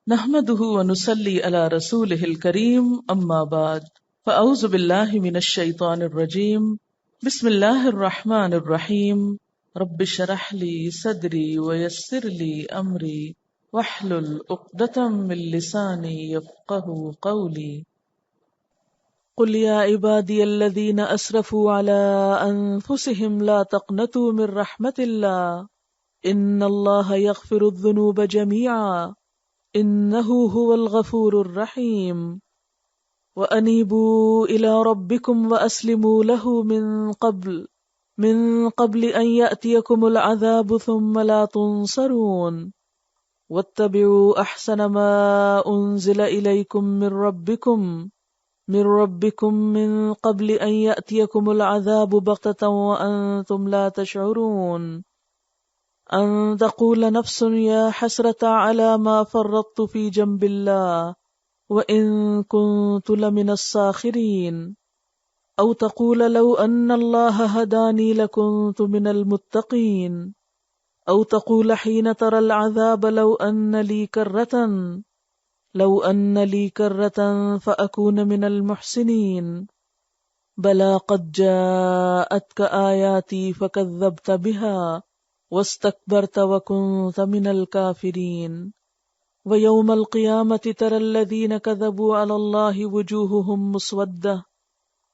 نحمده ونصلي على رسوله الكريم اما بعد فاعوذ بالله من الشيطان الرجيم بسم الله الرحمن الرحيم رب اشرح لي صدري ويسر لي امري واحلل عقدة من لساني يفقهوا قولي قل يا عبادي الذين اسرفوا على انفسهم لا تقنطوا من رحمة الله ان الله يغفر الذنوب جميعا انه هو الغفور الرحيم وانيبوا الى ربكم واسلموا له من قبل ان ياتيكم العذاب ثم لا تنصرون واتبعوا احسن ما انزل اليكم من ربكم من قبل ان ياتيكم العذاب بغتة وانتم لا تشعرون ان تقول نفس يا حسرة على ما فرطت في جنب الله وإن كنت لمن الساخرين أو تقول لو أن الله هداني لكنت من المتقين أو تقول حين ترى العذاب لو أن لي كرة فأكون من المحسنين بلى قد جاءتك آياتي فكذبت بها واستكبرت وكنت من الكافرين ويوم القيامة ترى الذين كذبوا على الله وجوههم مسودة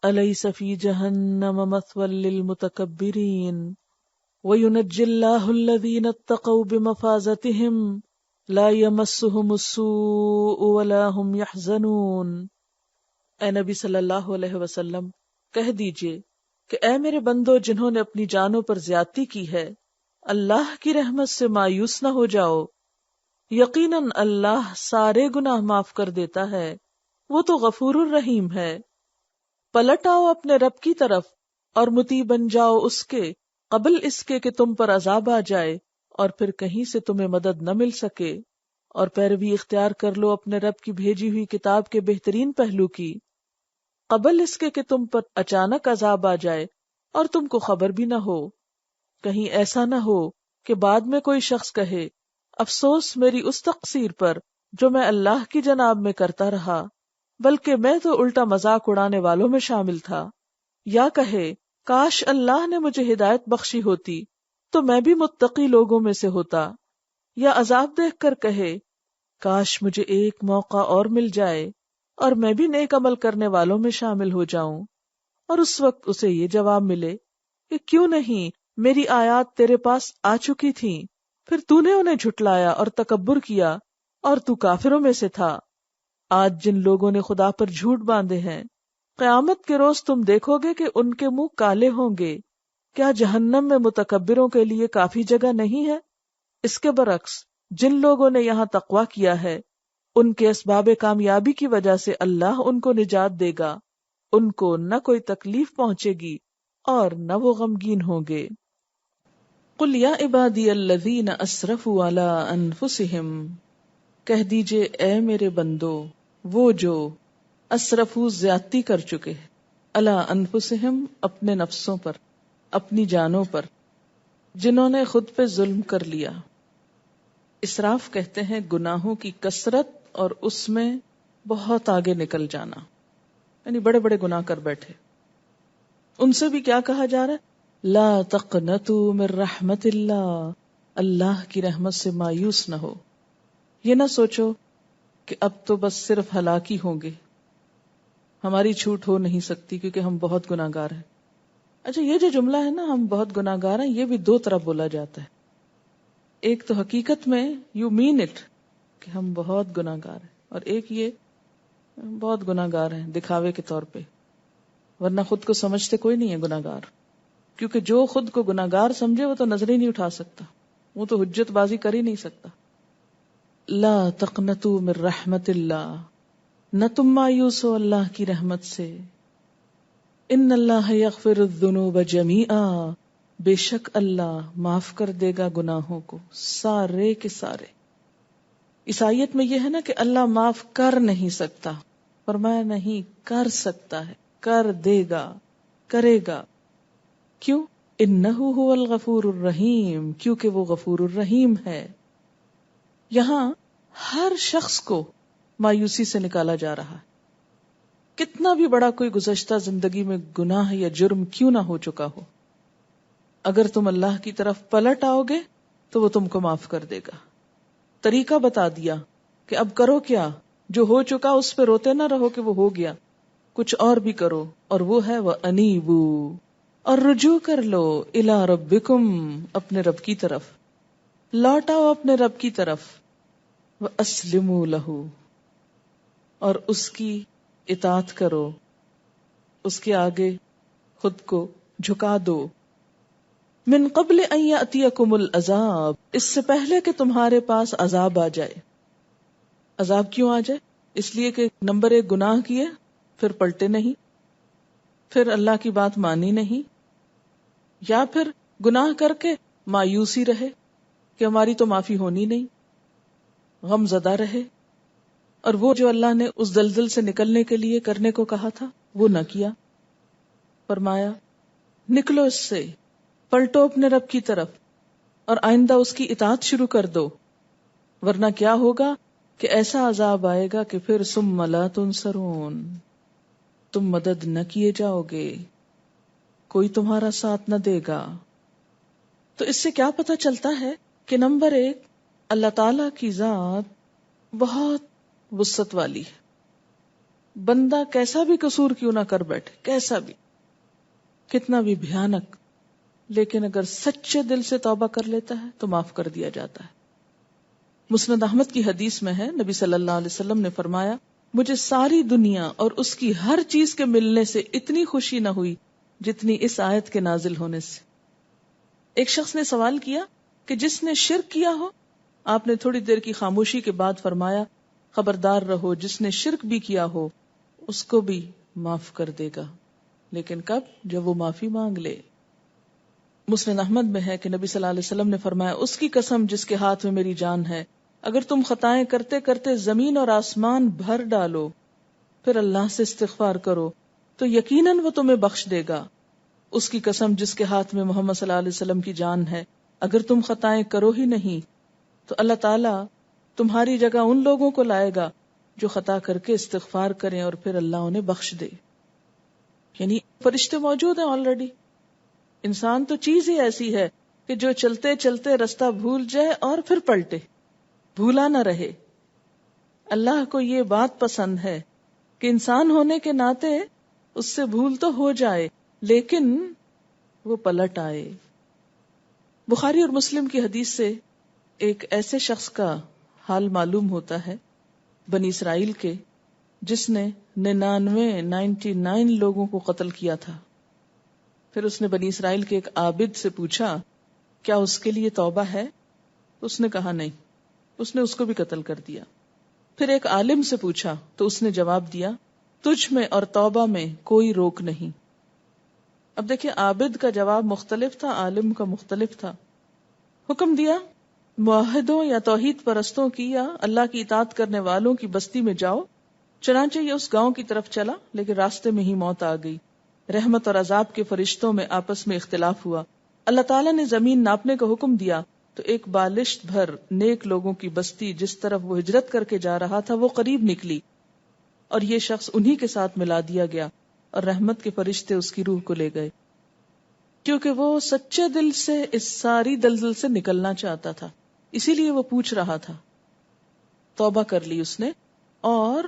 أليس في جهنم مثوى للمتكبرين وينجي الله الذين اتقوا بمفازتهم لا يمسهم السوء ولا هم يحزنون۔ اے نبی صلی اللہ علیہ وسلم کہہ دیجئے کہ اے میرے بندو جنہوں نے اپنی جانوں پر زیادتی کی ہے، اللہ کی رحمت سے مایوس نہ ہو جاؤ، یقیناً اللہ سارے گناہ معاف کر دیتا ہے، وہ تو غفور الرحیم ہے۔ پلٹ آؤ اپنے رب کی طرف اور مطیع بن جاؤ اس کے قبل اس کے کہ تم پر عذاب آ جائے اور پھر کہیں سے تمہیں مدد نہ مل سکے، اور پیروی اختیار کر لو اپنے رب کی بھیجی ہوئی کتاب کے بہترین پہلو کی، قبل اس کے کہ تم پر اچانک عذاب آ جائے اور تم کو خبر بھی نہ ہو۔ کہیں ایسا نہ ہو کہ بعد میں کوئی شخص کہے افسوس میری اس تقصیر پر جو میں اللہ کی جناب میں کرتا رہا، بلکہ میں تو الٹا مذاق اڑانے والوں میں شامل تھا، یا کہے کاش اللہ نے مجھے ہدایت بخشی ہوتی تو میں بھی متقی لوگوں میں سے ہوتا، یا عذاب دیکھ کر کہے کاش مجھے ایک موقع اور مل جائے اور میں بھی نیک عمل کرنے والوں میں شامل ہو جاؤں، اور اس وقت اسے یہ جواب ملے کہ کیوں نہیں، میری آیات تیرے پاس آ چکی تھیں، پھر تو نے انہیں جھٹلایا اور تکبر کیا اور تو کافروں میں سے تھا۔ آج جن لوگوں نے خدا پر جھوٹ باندھے ہیں، قیامت کے روز تم دیکھو گے کہ ان کے منہ کالے ہوں گے۔ کیا جہنم میں متکبروں کے لیے کافی جگہ نہیں ہے؟ اس کے برعکس جن لوگوں نے یہاں تقویٰ کیا ہے، ان کے اسباب کامیابی کی وجہ سے اللہ ان کو نجات دے گا، ان کو نہ کوئی تکلیف پہنچے گی اور نہ وہ غمگین ہوں گے۔ قل یا عبادی الذین اسرفوا علی انفسہم، کہہ دیجئے اے میرے بندو وہ جو اسرفوا زیادتی کر چکے، علی انفسہم اپنے نفسوں پر، اپنی جانوں پر، جنہوں نے خود پہ ظلم کر لیا۔ اسراف کہتے ہیں گناہوں کی کثرت اور اس میں بہت آگے نکل جانا، یعنی بڑے بڑے گناہ کر بیٹھے۔ ان سے بھی کیا کہا جا رہا ہے؟ لا تقنطوا من رحمت اللہ، اللہ کی رحمت سے مایوس نہ ہو۔ یہ نہ سوچو کہ اب تو بس صرف ہلاکی ہوں گے، ہماری چھوٹ ہو نہیں سکتی کیونکہ ہم بہت گناہگار ہیں۔ اچھا، یہ جو جملہ ہے نا ہم بہت گناہگار ہیں، یہ بھی دو طرح بولا جاتا ہے۔ ایک تو حقیقت میں یو مین اٹ کہ ہم بہت گناہگار ہیں، اور ایک یہ بہت گناہگار ہیں دکھاوے کے طور پہ، ورنہ خود کو سمجھتے کوئی نہیں ہے گناہگار، کیونکہ جو خود کو گناہگار سمجھے وہ تو نظر ہی نہیں اٹھا سکتا، وہ تو حجت بازی کر ہی نہیں سکتا۔ لا تقنطوا من رحمت اللہ، نہ تم مایوس ہو اللہ کی رحمت سے۔ ان اللہ یغفر الذنوب جمیعا، بے شک اللہ معاف کر دے گا گناہوں کو سارے کے سارے۔ عیسائیت میں یہ ہے نا کہ اللہ معاف کر نہیں سکتا، فرمایا نہیں کر سکتا ہے، کر دے گا، کرے گا۔ کیوں؟ انہ هو الغفور الرحیم، کیونکہ وہ غفور الرحیم ہے۔ یہاں ہر شخص کو مایوسی سے نکالا جا رہا ہے. کتنا بھی بڑا کوئی گزشتہ زندگی میں گناہ یا جرم کیوں نہ ہو چکا ہو، اگر تم اللہ کی طرف پلٹ آؤ گے تو وہ تم کو معاف کر دے گا. طریقہ بتا دیا کہ اب کرو کیا، جو ہو چکا اس پہ روتے نہ رہو کہ وہ ہو گیا، کچھ اور بھی کرو، اور وہ ہے وَأَنِيبُوا، اور رجوع کر لو اِلَىٰ رَبِّكُمْ، اپنے رب کی طرف، لوٹ آؤ اپنے رب کی طرف، وَأَسْلِمُوا لَهُ، اور اس کی اطاعت کرو، اس کے آگے خود کو جھکا دو. من قبل ان یأتیکم العذاب، اس سے پہلے کہ تمہارے پاس عذاب آ جائے. عذاب کیوں آ جائے؟ اس لیے کہ نمبر 1 گناہ کیے، پھر پلٹے نہیں، پھر اللہ کی بات مانی نہیں، یا پھر گناہ کر کے مایوسی رہے کہ ہماری تو معافی ہونی نہیں، غم زدہ رہے، اور وہ جو اللہ نے اس دلدل سے نکلنے کے لیے کرنے کو کہا تھا وہ نہ کیا. فرمایا نکلو اس سے، پلٹو اپنے رب کی طرف، اور آئندہ اس کی اطاعت شروع کر دو، ورنہ کیا ہوگا کہ ایسا عذاب آئے گا کہ پھر ثم لا تنصرون، تم مدد نہ کیے جاؤ گے، کوئی تمہارا ساتھ نہ دے گا. تو اس سے کیا پتہ چلتا ہے کہ نمبر 1 اللہ تعالی کی ذات بہت وسعت والی ہے. بندہ کیسا بھی قصور کیوں نہ کر بیٹھے، کیسا بھی، کتنا بھی بھیانک، لیکن اگر سچے دل سے توبہ کر لیتا ہے تو معاف کر دیا جاتا ہے. مسند احمد کی حدیث میں ہے، نبی صلی اللہ علیہ وسلم نے فرمایا مجھے ساری دنیا اور اس کی ہر چیز کے ملنے سے اتنی خوشی نہ ہوئی جتنی اس آیت کے نازل ہونے سے. ایک شخص نے سوال کیا کہ جس نے شرک کیا ہو، آپ نے تھوڑی دیر کی خاموشی کے بعد فرمایا خبردار رہو، جس نے شرک بھی کیا ہو اس کو بھی معاف کر دے گا، لیکن کب؟ جب وہ معافی مانگ لے. مسند احمد میں ہے کہ نبی صلی اللہ علیہ وسلم نے فرمایا اس کی قسم جس کے ہاتھ میں میری جان ہے، اگر تم خطائیں کرتے کرتے زمین اور آسمان بھر ڈالو پھر اللہ سے استغفار کرو تو یقیناً وہ تمہیں بخش دے گا. اس کی قسم جس کے ہاتھ میں محمد صلی اللہ علیہ وسلم کی جان ہے، اگر تم خطائیں کرو ہی نہیں تو اللہ تعالیٰ تمہاری جگہ ان لوگوں کو لائے گا جو خطا کر کے استغفار کریں اور پھر اللہ انہیں بخش دے. یعنی فرشتے موجود ہیں آلریڈی. انسان تو چیز ہی ایسی ہے کہ جو چلتے چلتے رستہ بھول جائے اور پھر پلٹے، بھولا نہ رہے. اللہ کو یہ بات پسند ہے کہ انسان ہونے کے ناطے اس سے بھول تو ہو جائے لیکن وہ پلٹ آئے. بخاری اور مسلم کی حدیث سے ایک ایسے شخص کا حال معلوم ہوتا ہے بنی اسرائیل کے، جس نے 99 لوگوں کو قتل کیا تھا. پھر اس نے بنی اسرائیل کے ایک عابد سے پوچھا کیا اس کے لیے توبہ ہے؟ اس نے کہا نہیں، اس نے اس کو بھی قتل کر دیا. پھر ایک عالم سے پوچھا تو اس نے جواب دیا تجھ میں اور توبہ میں کوئی روک نہیں. اب دیکھیں عابد کا جواب مختلف تھا، عالم کا مختلف تھا. حکم دیا موحدوں یا توحید پرستوں کی یا اللہ کی اطاعت کرنے والوں کی بستی میں جاؤ. چنانچہ یہ اس گاؤں کی طرف چلا لیکن راستے میں ہی موت آ گئی. رحمت اور عذاب کے فرشتوں میں آپس میں اختلاف ہوا. اللہ تعالیٰ نے زمین ناپنے کا حکم دیا تو ایک بالشت بھر نیک لوگوں کی بستی جس طرف وہ ہجرت کر کے جا رہا تھا وہ قریب نکلی اور یہ شخص انہی کے ساتھ ملا دیا گیا اور رحمت کے فرشتے اس کی روح کو لے گئے، کیونکہ وہ سچے دل سے اس ساری دلدل سے نکلنا چاہتا تھا. اسی لیے وہ پوچھ رہا تھا. توبہ کر لی اس نے اور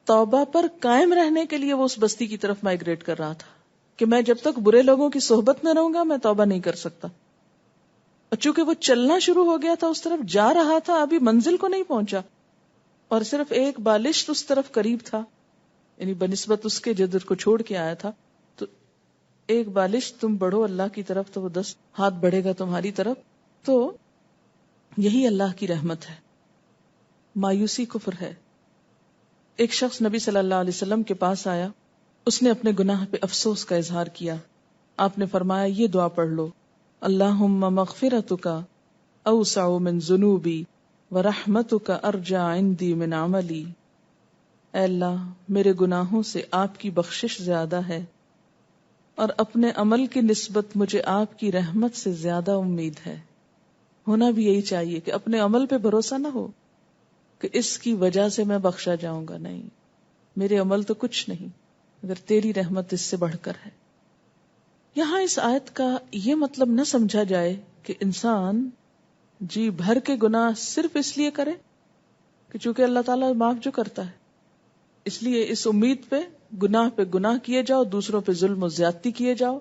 توبہ پر قائم رہنے کے لیے وہ اس بستی کی طرف مائگریٹ کر رہا تھا کہ میں جب تک برے لوگوں کی صحبت میں رہوں گا میں توبہ نہیں کر سکتا. اور چونکہ وہ چلنا شروع ہو گیا تھا، اس طرف جا رہا تھا، ابھی منزل کو نہیں پہنچا اور صرف ایک بالشت اس طرف قریب تھا، یعنی بنسبت اس کے جدر کو چھوڑ کے آیا تھا. تو ایک بالشت تم بڑھو اللہ کی طرف تو وہ 10 ہاتھ بڑھے گا تمہاری طرف. تو یہی اللہ کی رحمت ہے. مایوسی کفر ہے. ایک شخص نبی صلی اللہ علیہ وسلم کے پاس آیا، اس نے اپنے گناہ پہ افسوس کا اظہار کیا. آپ نے فرمایا یہ دعا پڑھ لو، اللہم مغفرتک اوسع من ذنوبی ورحمتک ارجع عندی من عملی. اے اللہ میرے گناہوں سے آپ کی بخشش زیادہ ہے اور اپنے عمل کی نسبت مجھے آپ کی رحمت سے زیادہ امید ہے. ہونا بھی یہی چاہیے کہ اپنے عمل پہ بھروسہ نہ ہو، کہ اس کی وجہ سے میں بخشا جاؤں گا. نہیں، میرے عمل تو کچھ نہیں اگر تیری رحمت اس سے بڑھ کر ہے. یہاں اس آیت کا یہ مطلب نہ سمجھا جائے کہ انسان جی بھر کے گناہ صرف اس لیے کرے کہ چونکہ اللہ تعالیٰ معاف جو کرتا ہے اس لیے اس امید پہ گناہ کیے جاؤ، دوسروں پہ ظلم و زیادتی کیے جاؤ.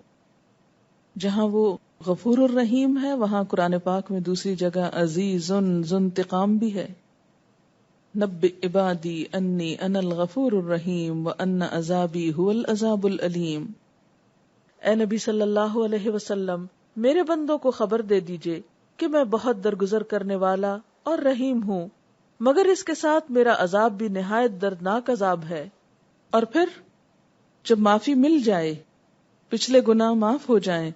جہاں وہ غفور الرحیم ہے وہاں قرآن پاک میں دوسری جگہ عزیز ذو انتقام بھی ہے. نبئ عبادی انی انا الغفور الرحیم وان عذابی هو العذاب العلیم. اے نبی صلی اللہ علیہ وسلم، میرے بندوں کو خبر دے دیجئے کہ میں بہت درگزر کرنے والا اور رحیم ہوں، مگر اس کے ساتھ میرا عذاب بھی نہایت دردناک عذاب ہے. اور پھر جب معافی مل جائے، پچھلے گناہ معاف ہو جائیں،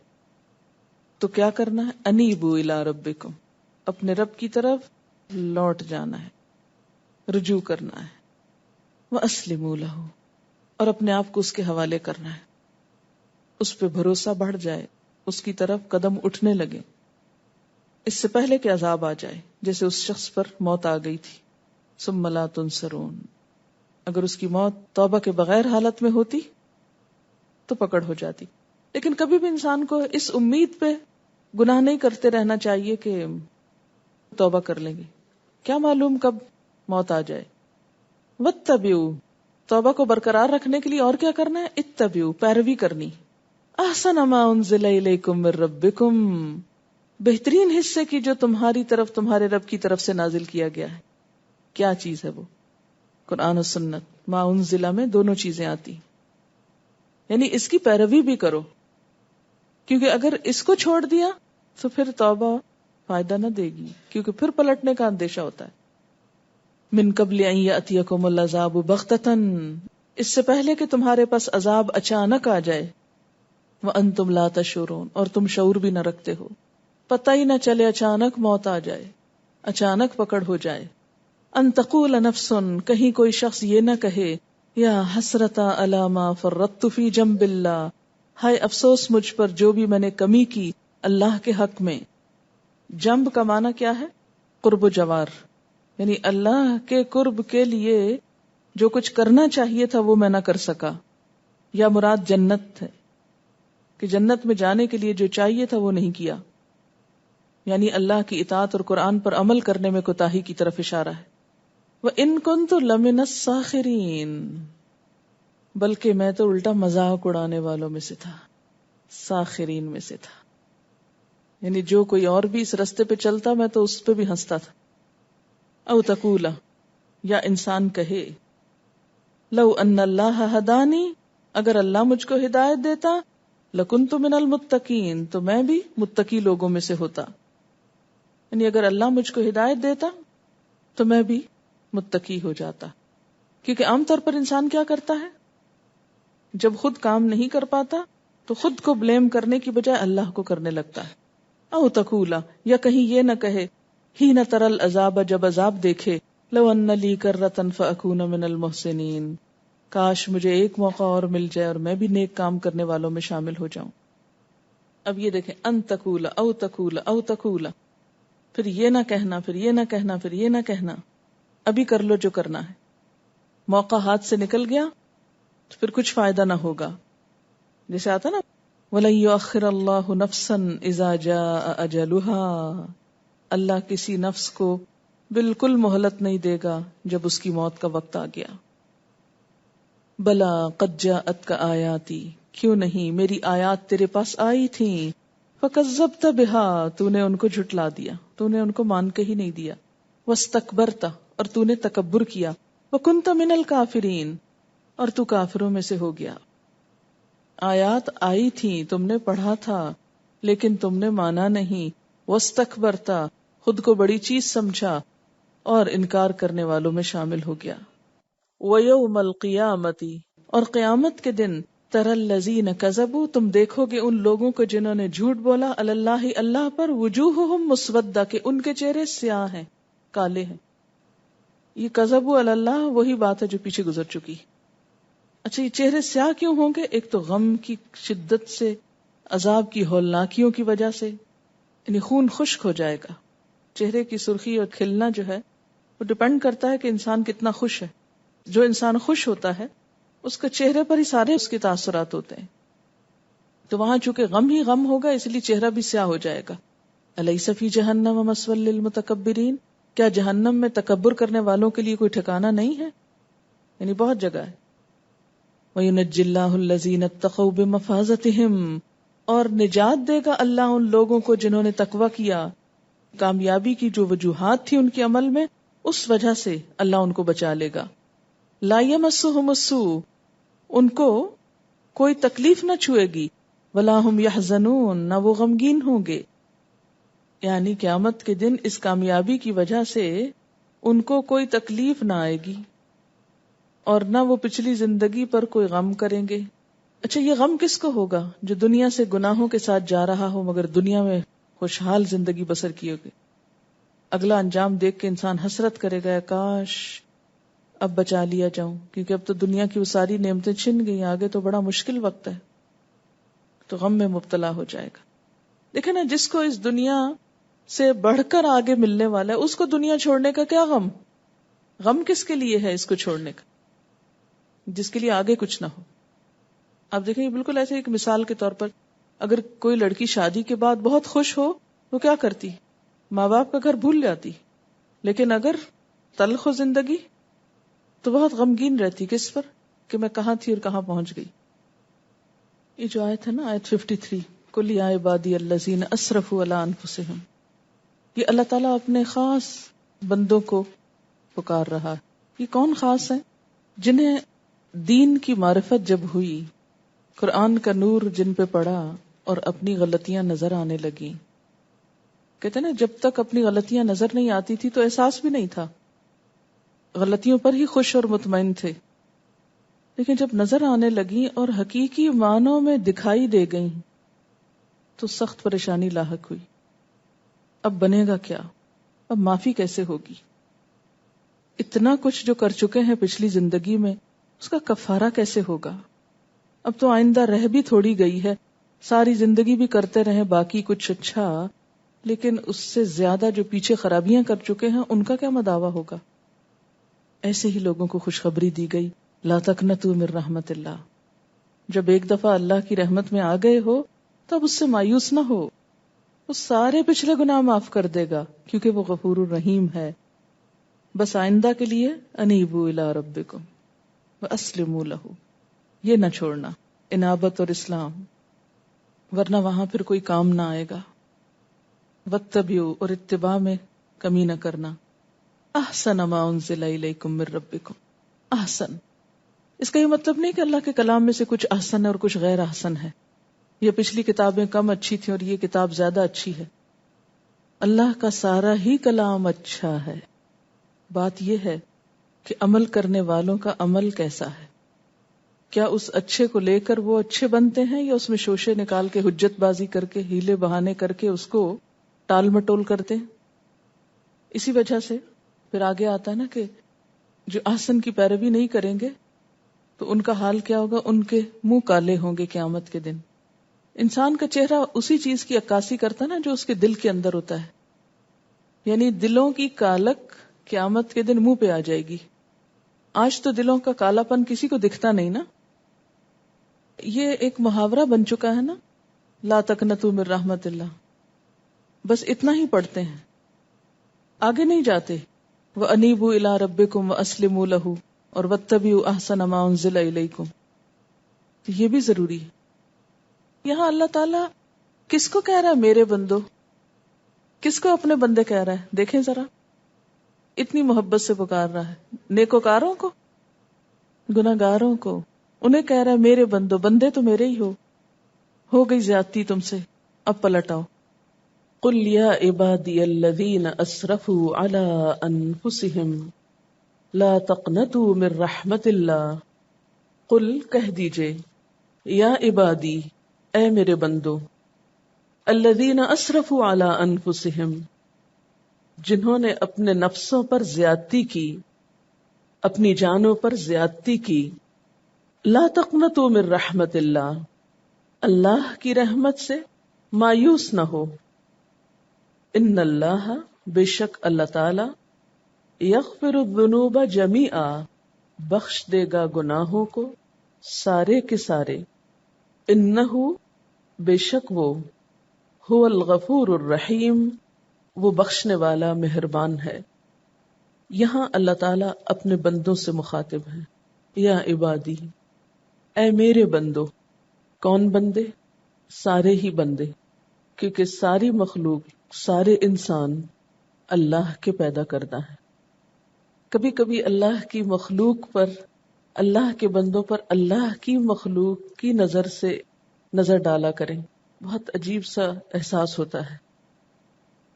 تو کیا کرنا ہے؟ انیبوا الی ربکم، اپنے رب کی طرف لوٹ جانا ہے، رجوع کرنا ہے. واسلموا لہ، اور اپنے آپ کو اس کے حوالے کرنا ہے. اس پہ بھروسہ بڑھ جائے، اس کی طرف قدم اٹھنے لگے اس سے پہلے کہ عذاب آ جائے، جیسے اس شخص پر موت آ گئی تھی. ثم لا تنصرون، اگر اس کی موت توبہ کے بغیر حالت میں ہوتی تو پکڑ ہو جاتی. لیکن کبھی بھی انسان کو اس امید پہ گناہ نہیں کرتے رہنا چاہیے کہ توبہ کر لیں گے، کیا معلوم کب موت آ جائے. واتبعوا، توبہ کو برقرار رکھنے کے لیے اور کیا کرنا ہے؟ اتبعوا، پیروی کرنی. احسن ما انزل الیکم من ربکم، بہترین حصے کی جو تمہاری طرف تمہارے رب کی طرف سے نازل کیا گیا ہے. کیا چیز ہے وہ؟ قرآن و سنت. ما انزلہ میں دونوں چیزیں آتی، یعنی اس کی پیروی بھی کرو، کیونکہ اگر اس کو چھوڑ دیا تو پھر توبہ فائدہ نہ دے گی، کیونکہ پھر پلٹنے کا اندیشہ ہوتا ہے. من قبل ان یأتیکم العذاب بغتۃ، اس سے پہلے کہ تمہارے پاس عذاب اچانک آ جائے. وانتم لا تشعرون، اور تم شعور بھی نہ رکھتے ہو، پتہ ہی نہ چلے، اچانک موت آ جائے، اچانک پکڑ ہو جائے. ان تقول نفس، کہیں کوئی شخص یہ نہ کہے، یا حسرتا علی ما فرطت فی جنب اللہ، ہائے افسوس مجھ پر جو بھی میں نے کمی کی اللہ کے حق میں. جنب کا معنی کیا ہے؟ قرب و جوار، یعنی اللہ کے قرب کے لیے جو کچھ کرنا چاہیے تھا وہ میں نہ کر سکا. یا مراد جنت ہے کہ جنت میں جانے کے لیے جو چاہیے تھا وہ نہیں کیا، یعنی اللہ کی اطاعت اور قرآن پر عمل کرنے میں کوتاہی کی طرف اشارہ ہے. وَإِن كُنتُ لَمِنَ السَّاخِرِينَ، بلکہ میں تو الٹا مذاق اڑانے والوں میں سے تھا، ساخرین میں سے تھا، یعنی جو کوئی اور بھی اس رستے پہ چلتا میں تو اس پہ بھی ہنستا تھا. او تقولا، یا انسان کہے، لو ان اللہ ہدانی، اگر اللہ مجھ کو ہدایت دیتا، لکنت من المتقین، تو میں بھی متقی لوگوں میں سے ہوتا. یعنی اگر اللہ مجھ کو ہدایت دیتا تو میں بھی متقی ہو جاتا. کیونکہ عام طور پر انسان کیا کرتا ہے، جب خود کام نہیں کر پاتا تو خود کو بلیم کرنے کی بجائے اللہ کو کرنے لگتا ہے. او تقولا، یا کہیں یہ نہ کہے، ہی نہ ترل عذاب، جب عذاب دیکھے، لو ان لی کرۃ فاکون من المحسنین، کاش مجھے ایک موقع اور مل جائے اور میں بھی نیک کام کرنے والوں میں شامل ہو جاؤں. اب یہ دیکھیں، ان تقولا او تقولا او تقولا، پھر یہ نہ کہنا، پھر یہ نہ کہنا، پھر یہ نہ کہنا، ابھی کر لو جو کرنا ہے. موقع ہاتھ سے نکل گیا تو پھر کچھ فائدہ نہ ہوگا. جیسے آتا نا، وَلَن يُؤَخِّرَ اللَّهُ نَفْسًا إِذَا جَاءَ أَجَلُهَا، اللہ کسی نفس کو بالکل مہلت نہیں دے گا جب اس کی موت کا وقت آ گیا. بلا قد جاءتک آیاتی، کیوں نہیں میری آیات تیرے پاس آئی تھیں. فکذبت بها، تو نے ان کو جھٹلا دیا، تو نے ان کو مان کے ہی نہیں دیا. واستکبرت، اور تو نے تکبر کیا. وکنت من الکافرین، اور تو کافروں میں سے ہو گیا. آیات آئی تھیں، تم نے پڑھا تھا، لیکن تم نے مانا نہیں. واستکبرت، خود کو بڑی چیز سمجھا اور انکار کرنے والوں میں شامل ہو گیا. وَيَوْمَ الْقِيَامَةِ، اور قیامت کے دن، تَرَى الَّذِينَ كَذَبُوا، تم دیکھو گے ان لوگوں کو جنہوں نے جھوٹ بولا، عَلَى اللَّهِ، اللہ پر، وُجُوهُهُمْ مُسْوَدَّةٌ، کہ ان کے چہرے سیاہ ہیں، کالے ہیں. یہ کذبوا علی اللہ وہی بات ہے جو پیچھے گزر چکی. اچھا، یہ چہرے سیاہ کیوں ہوں گے؟ ایک تو غم کی شدت سے، عذاب کی ہولناکیوں کی وجہ سے، یعنی خون خشک ہو جائے گا. چہرے کی سرخی اور کھلنا جو ہے وہ وہ ڈپینڈ کرتا ہے کہ انسان کتنا خوش ہے. جو انسان خوش ہوتا ہے اس کے چہرے پر ہی سارے اس کے تاثرات ہوتے ہیں. تو وہاں چونکہ غم ہی غم ہوگا اس لیے چہرہ بھی سیاہ ہو جائے گا. الیس فی جہنم مثوی للمتکبرین، کیا جہنم میں تکبر کرنے والوں کے لیے کوئی ٹھکانہ نہیں ہے؟ یعنی بہت جگہ ہے. وَيُنَجِّ اللَّهُ الَّذِينَ اتَّقَوْا بِمَفَازَتِهِمْ، اور نجات دے گا اللہ ان لوگوں کو جنہوں نے تقوی کیا. کامیابی کی جو وجوہات تھی ان کے عمل میں، اس وجہ سے اللہ ان کو بچا لے گا. لا یمسہم السوء، ان کو کوئی تکلیف نہ چھوئے گی. ولا ہم یحزنون، نہ وہ غمگین ہوں گے. یعنی قیامت کے دن اس کامیابی کی وجہ سے ان کو کوئی تکلیف نہ آئے گی اور نہ وہ پچھلی زندگی پر کوئی غم کریں گے. اچھا، یہ غم کس کو ہوگا؟ جو دنیا سے گناہوں کے ساتھ جا رہا ہو مگر دنیا میں خوشحال زندگی بسر کی ہوگی. اگلا انجام دیکھ کے انسان حسرت کرے گا، کاش اب بچا لیا جاؤں، کیونکہ اب تو دنیا کی وہ ساری نعمتیں چھن گئی، آگے تو بڑا مشکل وقت ہے. تو غم میں مبتلا ہو جائے گا. دیکھیں نا، جس کو اس دنیا سے بڑھ کر آگے ملنے والا ہے اس کو دنیا چھوڑنے کا کیا غم؟ غم کس کے لیے ہے اس کو چھوڑنے کا؟ جس کے لیے آگے کچھ نہ ہو. آپ دیکھیں، بالکل ایسے ایک مثال کے طور پر، اگر کوئی لڑکی شادی کے بعد بہت خوش ہو تو کیا کرتی؟ ماں باپ کا گھر بھول جاتی. لیکن اگر تلخ ہو زندگی تو بہت غمگین رہتی. کس پر؟ کہ میں کہاں تھی اور کہاں پہنچ گئی. یہ جو آیت ہے نا، آیت 53، قل یا عبادی الذین اسرفوا علی انفسہم، یہ اللہ تعالیٰ اپنے خاص بندوں کو پکار رہا ہے. یہ کون خاص ہیں؟ جنہیں دین کی معرفت جب ہوئی، قرآن کا نور جن پہ پڑا اور اپنی غلطیاں نظر آنے لگیں. کہتے ہیں نا، جب تک اپنی غلطیاں نظر نہیں آتی تھی تو احساس بھی نہیں تھا، غلطیوں پر ہی خوش اور مطمئن تھے. لیکن جب نظر آنے لگیں اور حقیقی معنوں میں دکھائی دے گئیں تو سخت پریشانی لاحق ہوئی. اب بنے گا کیا؟ اب معافی کیسے ہوگی؟ اتنا کچھ جو کر چکے ہیں پچھلی زندگی میں، اس کا کفارہ کیسے ہوگا؟ اب تو آئندہ رہ بھی تھوڑی گئی ہے، ساری زندگی بھی کرتے رہیں باقی کچھ اچھا، لیکن اس سے زیادہ جو پیچھے خرابیاں کر چکے ہیں ان کا کیا مداوع ہوگا؟ ایسے ہی لوگوں کو خوشخبری دی گئی، لا تقنطوا من رحمت اللہ. جب ایک دفعہ اللہ کی رحمت میں آ گئے ہو تب اس سے مایوس نہ ہو، وہ سارے پچھلے گناہ معاف کر دے گا کیونکہ وہ غفور الرحیم ہے. بس آئندہ کے لیے انیبوا الی ربکم واسلموا لہ، یہ نہ چھوڑنا، انابت اور اسلام، ورنہ وہاں پھر کوئی کام نہ آئے گا. واتبعوا، اور اتباع میں کمی نہ کرنا. احسن ما انزل الیکم من ربکم، احسن، اس کا یہ مطلب نہیں کہ اللہ کے کلام میں سے کچھ احسن ہے اور کچھ غیر احسن ہے، یہ پچھلی کتابیں کم اچھی تھیں اور یہ کتاب زیادہ اچھی ہے. اللہ کا سارا ہی کلام اچھا ہے. بات یہ ہے کہ عمل کرنے والوں کا عمل کیسا ہے. کیا اس اچھے کو لے کر وہ اچھے بنتے ہیں یا اس میں شوشے نکال کے حجت بازی کر کے ہیلے بہانے کر کے اس کو ٹال مٹول کرتے ہیں. اسی وجہ سے پھر آگے آتا ہے نا کہ جو احسن کی پیروی نہیں کریں گے تو ان کا حال کیا ہوگا؟ ان کے منہ کالے ہوں گے قیامت کے دن. انسان کا چہرہ اسی چیز کی عکاسی کرتا ہے نا جو اس کے دل کے اندر ہوتا ہے. یعنی دلوں کی کالک قیامت کے دن منہ پہ آ جائے گی. آج تو دلوں کا کالا پن کسی کو دکھتا نہیں نا. یہ ایک محاورہ بن چکا ہے نا، لا تقنطوا من رحمت اللہ، بس اتنا ہی پڑھتے ہیں، آگے نہیں جاتے. وَأَنِيبُوا إِلَىٰ رَبِّكُمْ وَأَسْلِمُوا لَهُ، اور وَاتَّبِعُوا أَحْسَنَ مَا أُنزِلَ إِلَيْكُمْ. تو یہ بھی ضروری ہے. یہاں اللہ تعالیٰ کس کو کہہ رہا ہے میرے بندو؟ کس کو اپنے بندے کہہ رہا ہے؟ دیکھیں ذرا، اتنی محبت سے پکار رہا ہے. نیکوکاروں کو؟ گناہگاروں کو؟ انہیں کہہ رہا ہے میرے بندو. بندے تو میرے ہی ہو گئی زیادتی تم سے، اب پلٹ آؤ. قل یا عبادی الذین اسرفوا علی انفسہم لا تقنطوا من رحمت اللہ. قل، کہہ دیجئے، یا عبادی، اے میرے بندو، الذین اسرفوا علی انفسہم، جنہوں نے اپنے نفسوں پر زیادتی کی، اپنی جانوں پر زیادتی کی. لا تقنطوا من رحمت اللہ، اللہ کی رحمت سے مایوس نہ ہو. ان اللہ، بے شک اللہ تعالی، یغفر الذنوب جمیعا، بخش دے گا گناہوں کو سارے کے سارے، انہ، بے شک وہ، هو الغفور الرحیم، وہ بخشنے والا مہربان ہے۔ یہاں اللہ تعالیٰ اپنے بندوں سے مخاطب ہے، یا عبادی، اے میرے بندو۔ کون بندے؟ سارے ہی بندے، کیونکہ ساری مخلوق، سارے انسان اللہ کے پیدا کردہ ہیں۔ کبھی کبھی اللہ کی مخلوق پر، اللہ کے بندوں پر اللہ کی مخلوق کی نظر سے نظر ڈالا کریں، بہت عجیب سا احساس ہوتا ہے۔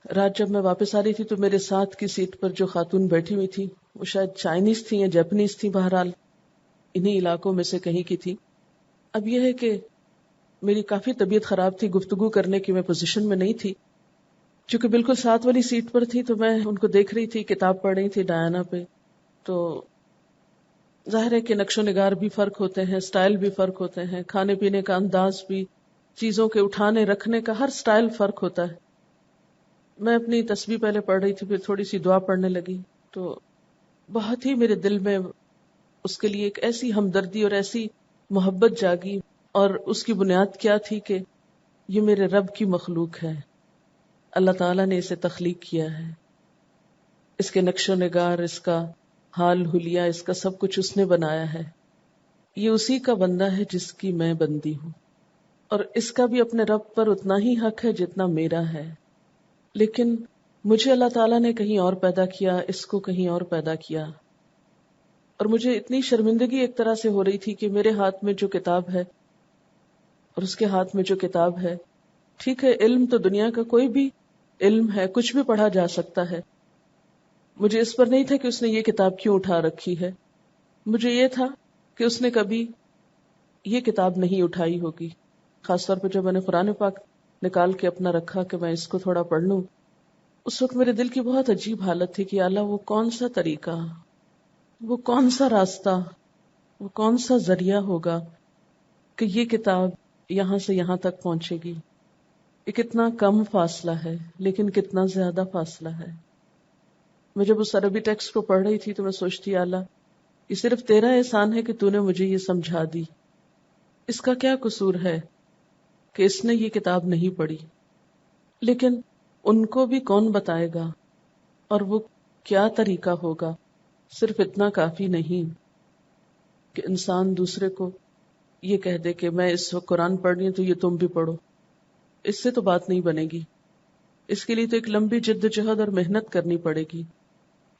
رات جب میں واپس آ رہی تھی تو میرے ساتھ کی سیٹ پر جو خاتون بیٹھی ہوئی تھی وہ شاید چائنیز تھی یا جاپنیز تھی، بہرحال انہی علاقوں میں سے کہیں کی تھی۔ اب یہ ہے کہ میری کافی طبیعت خراب تھی، گفتگو کرنے کی میں پوزیشن میں نہیں تھی، چونکہ بالکل ساتھ والی سیٹ پر تھی تو میں ان کو دیکھ رہی تھی، کتاب پڑھ رہی تھی ڈایانا پہ۔ تو ظاہر ہے کہ نقش و نگار بھی فرق ہوتے ہیں، سٹائل بھی فرق ہوتے ہیں، کھانے پینے کا انداز بھی، چیزوں کے اٹھانے رکھنے کا ہر سٹائل فرق ہوتا ہے۔ میں اپنی تسبیح پہلے پڑھ رہی تھی، پھر تھوڑی سی دعا پڑھنے لگی، تو بہت ہی میرے دل میں اس کے لیے ایک ایسی ہمدردی اور ایسی محبت جاگی، اور اس کی بنیاد کیا تھی کہ یہ میرے رب کی مخلوق ہے، اللہ تعالیٰ نے اسے تخلیق کیا ہے، اس کے نقش و نگار، اس کا حال حلیہ، اس کا سب کچھ اس نے بنایا ہے، یہ اسی کا بندہ ہے جس کی میں بندی ہوں، اور اس کا بھی اپنے رب پر اتنا ہی حق ہے جتنا میرا ہے۔ لیکن مجھے اللہ تعالیٰ نے کہیں اور پیدا کیا، اس کو کہیں اور پیدا کیا، اور مجھے اتنی شرمندگی ایک طرح سے ہو رہی تھی کہ میرے ہاتھ میں جو کتاب ہے اور اس کے ہاتھ میں جو کتاب ہے، ٹھیک ہے علم تو دنیا کا کوئی بھی علم ہے، کچھ بھی پڑھا جا سکتا ہے، مجھے اس پر نہیں تھا کہ اس نے یہ کتاب کیوں اٹھا رکھی ہے، مجھے یہ تھا کہ اس نے کبھی یہ کتاب نہیں اٹھائی ہوگی۔ خاص طور پہ جب میں نے قرآن پاک نکال کے اپنا رکھا کہ میں اس کو تھوڑا پڑھ لوں، اس وقت میرے دل کی بہت عجیب حالت تھی کہ اللہ، وہ کون سا طریقہ، وہ کون سا راستہ، وہ کون سا ذریعہ ہوگا کہ یہ کتاب یہاں سے یہاں تک پہنچے گی۔ یہ کتنا کم فاصلہ ہے لیکن کتنا زیادہ فاصلہ ہے۔ میں جب اس عربی ٹیکسٹ کو پڑھ رہی تھی تو میں سوچتی، اللہ، یہ صرف تیرا احسان ہے کہ تو نے مجھے یہ سمجھا دی، اس کا کیا قصور ہے کہ اس نے یہ کتاب نہیں پڑھی۔ لیکن ان کو بھی کون بتائے گا، اور وہ کیا طریقہ ہوگا؟ صرف اتنا کافی نہیں کہ انسان دوسرے کو یہ کہہ دے کہ میں اس وقت قرآن پڑھ رہی ہوں تو یہ تم بھی پڑھو، اس سے تو بات نہیں بنے گی، اس کے لیے تو ایک لمبی جد و جہد اور محنت کرنی پڑے گی،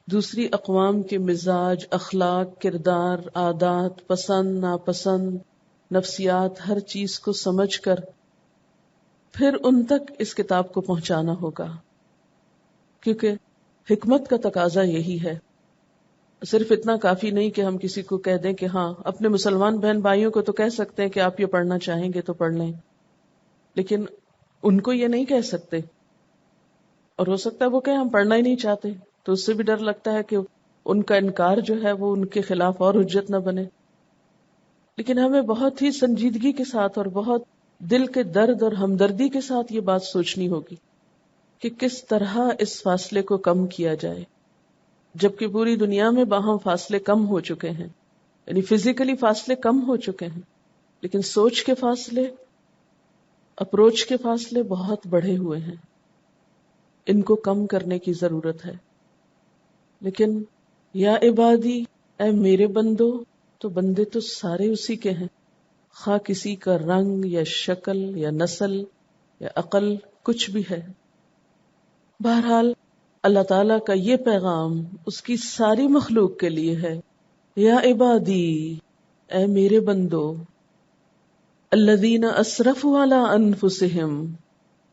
دوسری اقوام کے مزاج، اخلاق، کردار، عادات، پسند ناپسند، نفسیات، ہر چیز کو سمجھ کر پھر ان تک اس کتاب کو پہنچانا ہوگا، کیونکہ حکمت کا تقاضا یہی ہے۔ صرف اتنا کافی نہیں کہ ہم کسی کو کہہ دیں کہ ہاں، اپنے مسلمان بہن بھائیوں کو تو کہہ سکتے ہیں کہ آپ یہ پڑھنا چاہیں گے تو پڑھ لیں، لیکن ان کو یہ نہیں کہہ سکتے، اور ہو سکتا ہے وہ کہیں ہم پڑھنا ہی نہیں چاہتے، تو اس سے بھی ڈر لگتا ہے کہ ان کا انکار جو ہے وہ ان کے خلاف اور حجت نہ بنے۔ لیکن ہمیں بہت ہی سنجیدگی کے ساتھ اور بہت دل کے درد اور ہمدردی کے ساتھ یہ بات سوچنی ہوگی کہ کس طرح اس فاصلے کو کم کیا جائے، جبکہ پوری دنیا میں باہم فاصلے کم ہو چکے ہیں، یعنی فزیکلی فاصلے کم ہو چکے ہیں، لیکن سوچ کے فاصلے، اپروچ کے فاصلے بہت بڑھے ہوئے ہیں، ان کو کم کرنے کی ضرورت ہے۔ لیکن یا عبادی، اے میرے بندو، تو بندے تو سارے اسی کے ہیں، خواہ کسی کا رنگ یا شکل یا نسل یا عقل کچھ بھی ہے۔ بہرحال اللہ تعالیٰ کا یہ پیغام اس کی ساری مخلوق کے لیے ہے، یا عبادی، اے میرے بندو، الذین اسرفوا علی انفسہم،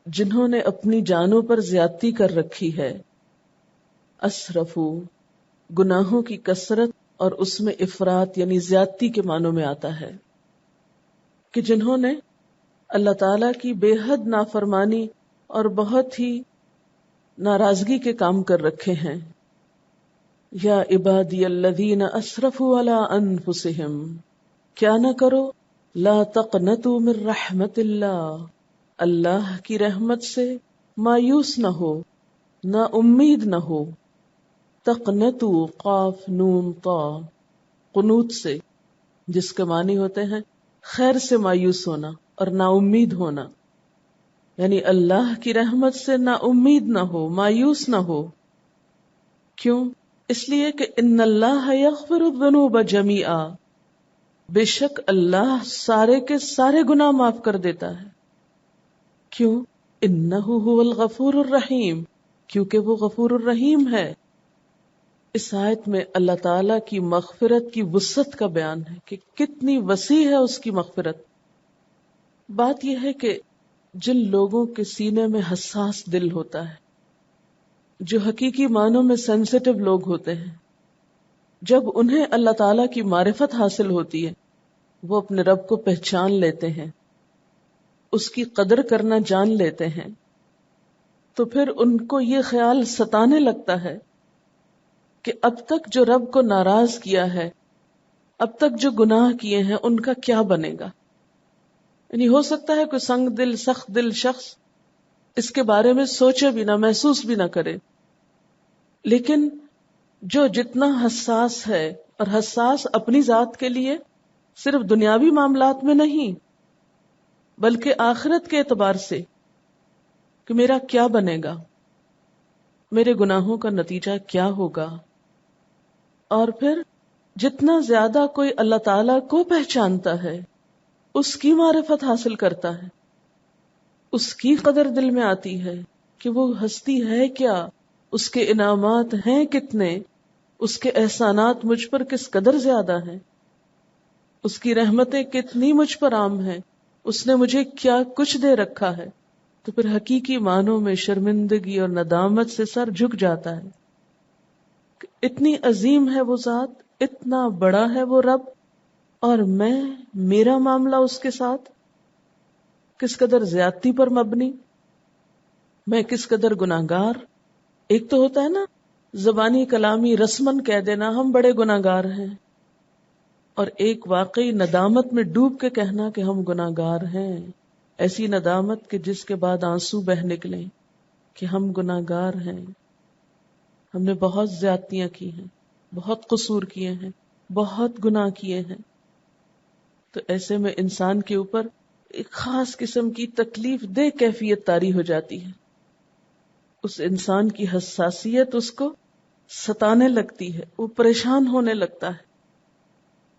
جنہوں نے اپنی جانوں پر زیادتی کر رکھی ہے۔ اسرفو گناہوں کی کثرت اور اس میں افراط یعنی زیادتی کے معنوں میں آتا ہے، کہ جنہوں نے اللہ تعالیٰ کی بے حد نافرمانی اور بہت ہی ناراضگی کے کام کر رکھے ہیں۔ یا عبادی الذین اسرفوا علی انفسہم، کیا نہ کرو، لا تقنطوا من رحمت اللہ، اللہ کی رحمت سے مایوس نہ ہو، نا امید نہ ہو۔ تقنتو قاف نون طا، قنوت سے، جس کے معنی ہوتے ہیں خیر سے مایوس ہونا اور نا امید ہونا، یعنی اللہ کی رحمت سے نا امید نہ ہو، مایوس نہ ہو. کیوں؟ اس لیے کہ ان اللہ یغفر الذنوب جمیعا، بے شک اللہ سارے کے سارے گناہ معاف کر دیتا ہے. کیوں؟ انہ هو الغفور الرحیم، کیونکہ وہ غفور الرحیم ہے. اس آیت میں اللہ تعالی کی مغفرت کی وسعت کا بیان ہے کہ کتنی وسیع ہے اس کی مغفرت. بات یہ ہے کہ جن لوگوں کے سینے میں حساس دل ہوتا ہے، جو حقیقی معنوں میں سینسیٹیو لوگ ہوتے ہیں، جب انہیں اللہ تعالیٰ کی معرفت حاصل ہوتی ہے، وہ اپنے رب کو پہچان لیتے ہیں، اس کی قدر کرنا جان لیتے ہیں، تو پھر ان کو یہ خیال ستانے لگتا ہے کہ اب تک جو رب کو ناراض کیا ہے، اب تک جو گناہ کیے ہیں، ان کا کیا بنے گا. یعنی ہو سکتا ہے کوئی سنگ دل سخت دل شخص اس کے بارے میں سوچے بھی نہ، محسوس بھی نہ کرے، لیکن جو جتنا حساس ہے، اور حساس اپنی ذات کے لیے صرف دنیاوی معاملات میں نہیں بلکہ آخرت کے اعتبار سے کہ میرا کیا بنے گا، میرے گناہوں کا نتیجہ کیا ہوگا. اور پھر جتنا زیادہ کوئی اللہ تعالیٰ کو پہچانتا ہے، اس کی معرفت حاصل کرتا ہے، اس کی قدر دل میں آتی ہے کہ وہ ہستی ہے کیا، اس کے انعامات ہیں کتنے، اس کے احسانات مجھ پر کس قدر زیادہ ہیں، اس کی رحمتیں کتنی مجھ پر عام ہیں، اس نے مجھے کیا کچھ دے رکھا ہے. تو پھر حقیقی معنوں میں شرمندگی اور ندامت سے سر جھک جاتا ہے. اتنی عظیم ہے وہ ذات، اتنا بڑا ہے وہ رب، اور میرا معاملہ اس کے ساتھ کس قدر زیادتی پر مبنی، میں کس قدر گناہگار. ایک تو ہوتا ہے نا زبانی کلامی رسمن کہہ دینا ہم بڑے گناہگار ہیں، اور ایک واقعی ندامت میں ڈوب کے کہنا کہ ہم گناہگار ہیں. ایسی ندامت کہ جس کے بعد آنسو بہ نکلیں کہ ہم گناہگار ہیں، ہم نے بہت زیادتیاں کی ہیں، بہت قصور کیے ہیں، بہت گناہ کیے ہیں. تو ایسے میں انسان کے اوپر ایک خاص قسم کی تکلیف دہ کیفیت طاری ہو جاتی ہے. اس انسان کی حساسیت اس کو ستانے لگتی ہے، وہ پریشان ہونے لگتا ہے،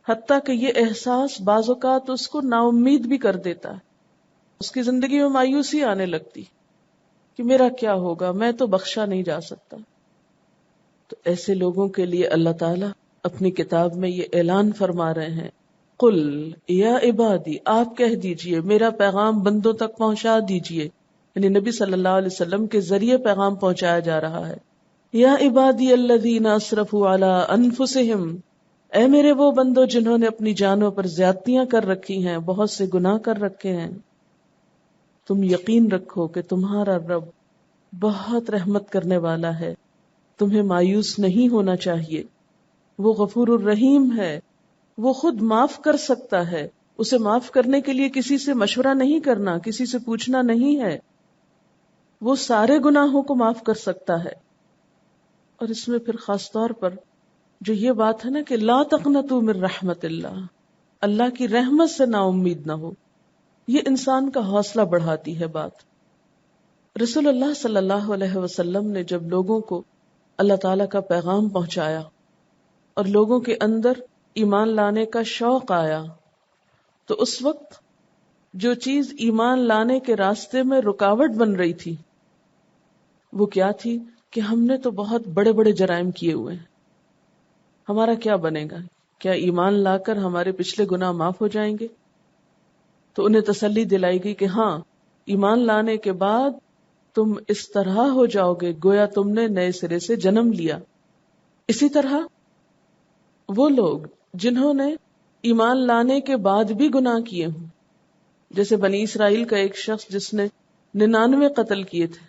حتیٰ کہ یہ احساس بعض اوقات اس کو نا امید بھی کر دیتا ہے. اس کی زندگی میں مایوسی آنے لگتی کہ میرا کیا ہوگا، میں تو بخشا نہیں جا سکتا. تو ایسے لوگوں کے لیے اللہ تعالیٰ اپنی کتاب میں یہ اعلان فرما رہے ہیں، قل یا عبادی، آپ کہہ دیجئے، میرا پیغام بندوں تک پہنچا دیجئے. یعنی نبی صلی اللہ علیہ وسلم کے ذریعے پیغام پہنچایا جا رہا ہے. یا عبادی الذین اسرفوا علی انفسہم، اے میرے وہ بندو جنہوں نے اپنی جانوں پر زیادتیاں کر رکھی ہیں، بہت سے گناہ کر رکھے ہیں. تم یقین رکھو کہ تمہارا رب بہت رحمت کرنے والا ہے، تمہیں مایوس نہیں ہونا چاہیے. وہ غفور الرحیم ہے، وہ خود معاف کر سکتا ہے. اسے معاف کرنے کے لیے کسی سے مشورہ نہیں کرنا، کسی سے پوچھنا نہیں ہے. وہ سارے گناہوں کو معاف کر سکتا ہے. اور اس میں پھر خاص طور پر جو یہ بات ہے نا کہ لا تقنطوا من رحمت اللہ، اللہ کی رحمت سے نا امید نہ ہو، یہ انسان کا حوصلہ بڑھاتی ہے بات. رسول اللہ صلی اللہ علیہ وسلم نے جب لوگوں کو اللہ تعالیٰ کا پیغام پہنچایا اور لوگوں کے اندر ایمان لانے کا شوق آیا، تو اس وقت جو چیز ایمان لانے کے راستے میں رکاوٹ بن رہی تھی وہ کیا تھی کہ ہم نے تو بہت بڑے بڑے جرائم کیے ہوئے ہیں، ہمارا کیا بنے گا، کیا ایمان لا کر ہمارے پچھلے گناہ معاف ہو جائیں گے؟ تو انہیں تسلی دلائی گئی کہ ہاں، ایمان لانے کے بعد تم اس طرح ہو جاؤ گے گویا تم نے نئے سرے سے جنم لیا. اسی طرح وہ لوگ جنہوں نے ایمان لانے کے بعد بھی گناہ کیے ہوں، جیسے بنی اسرائیل کا ایک شخص جس نے 99 قتل کیے تھے.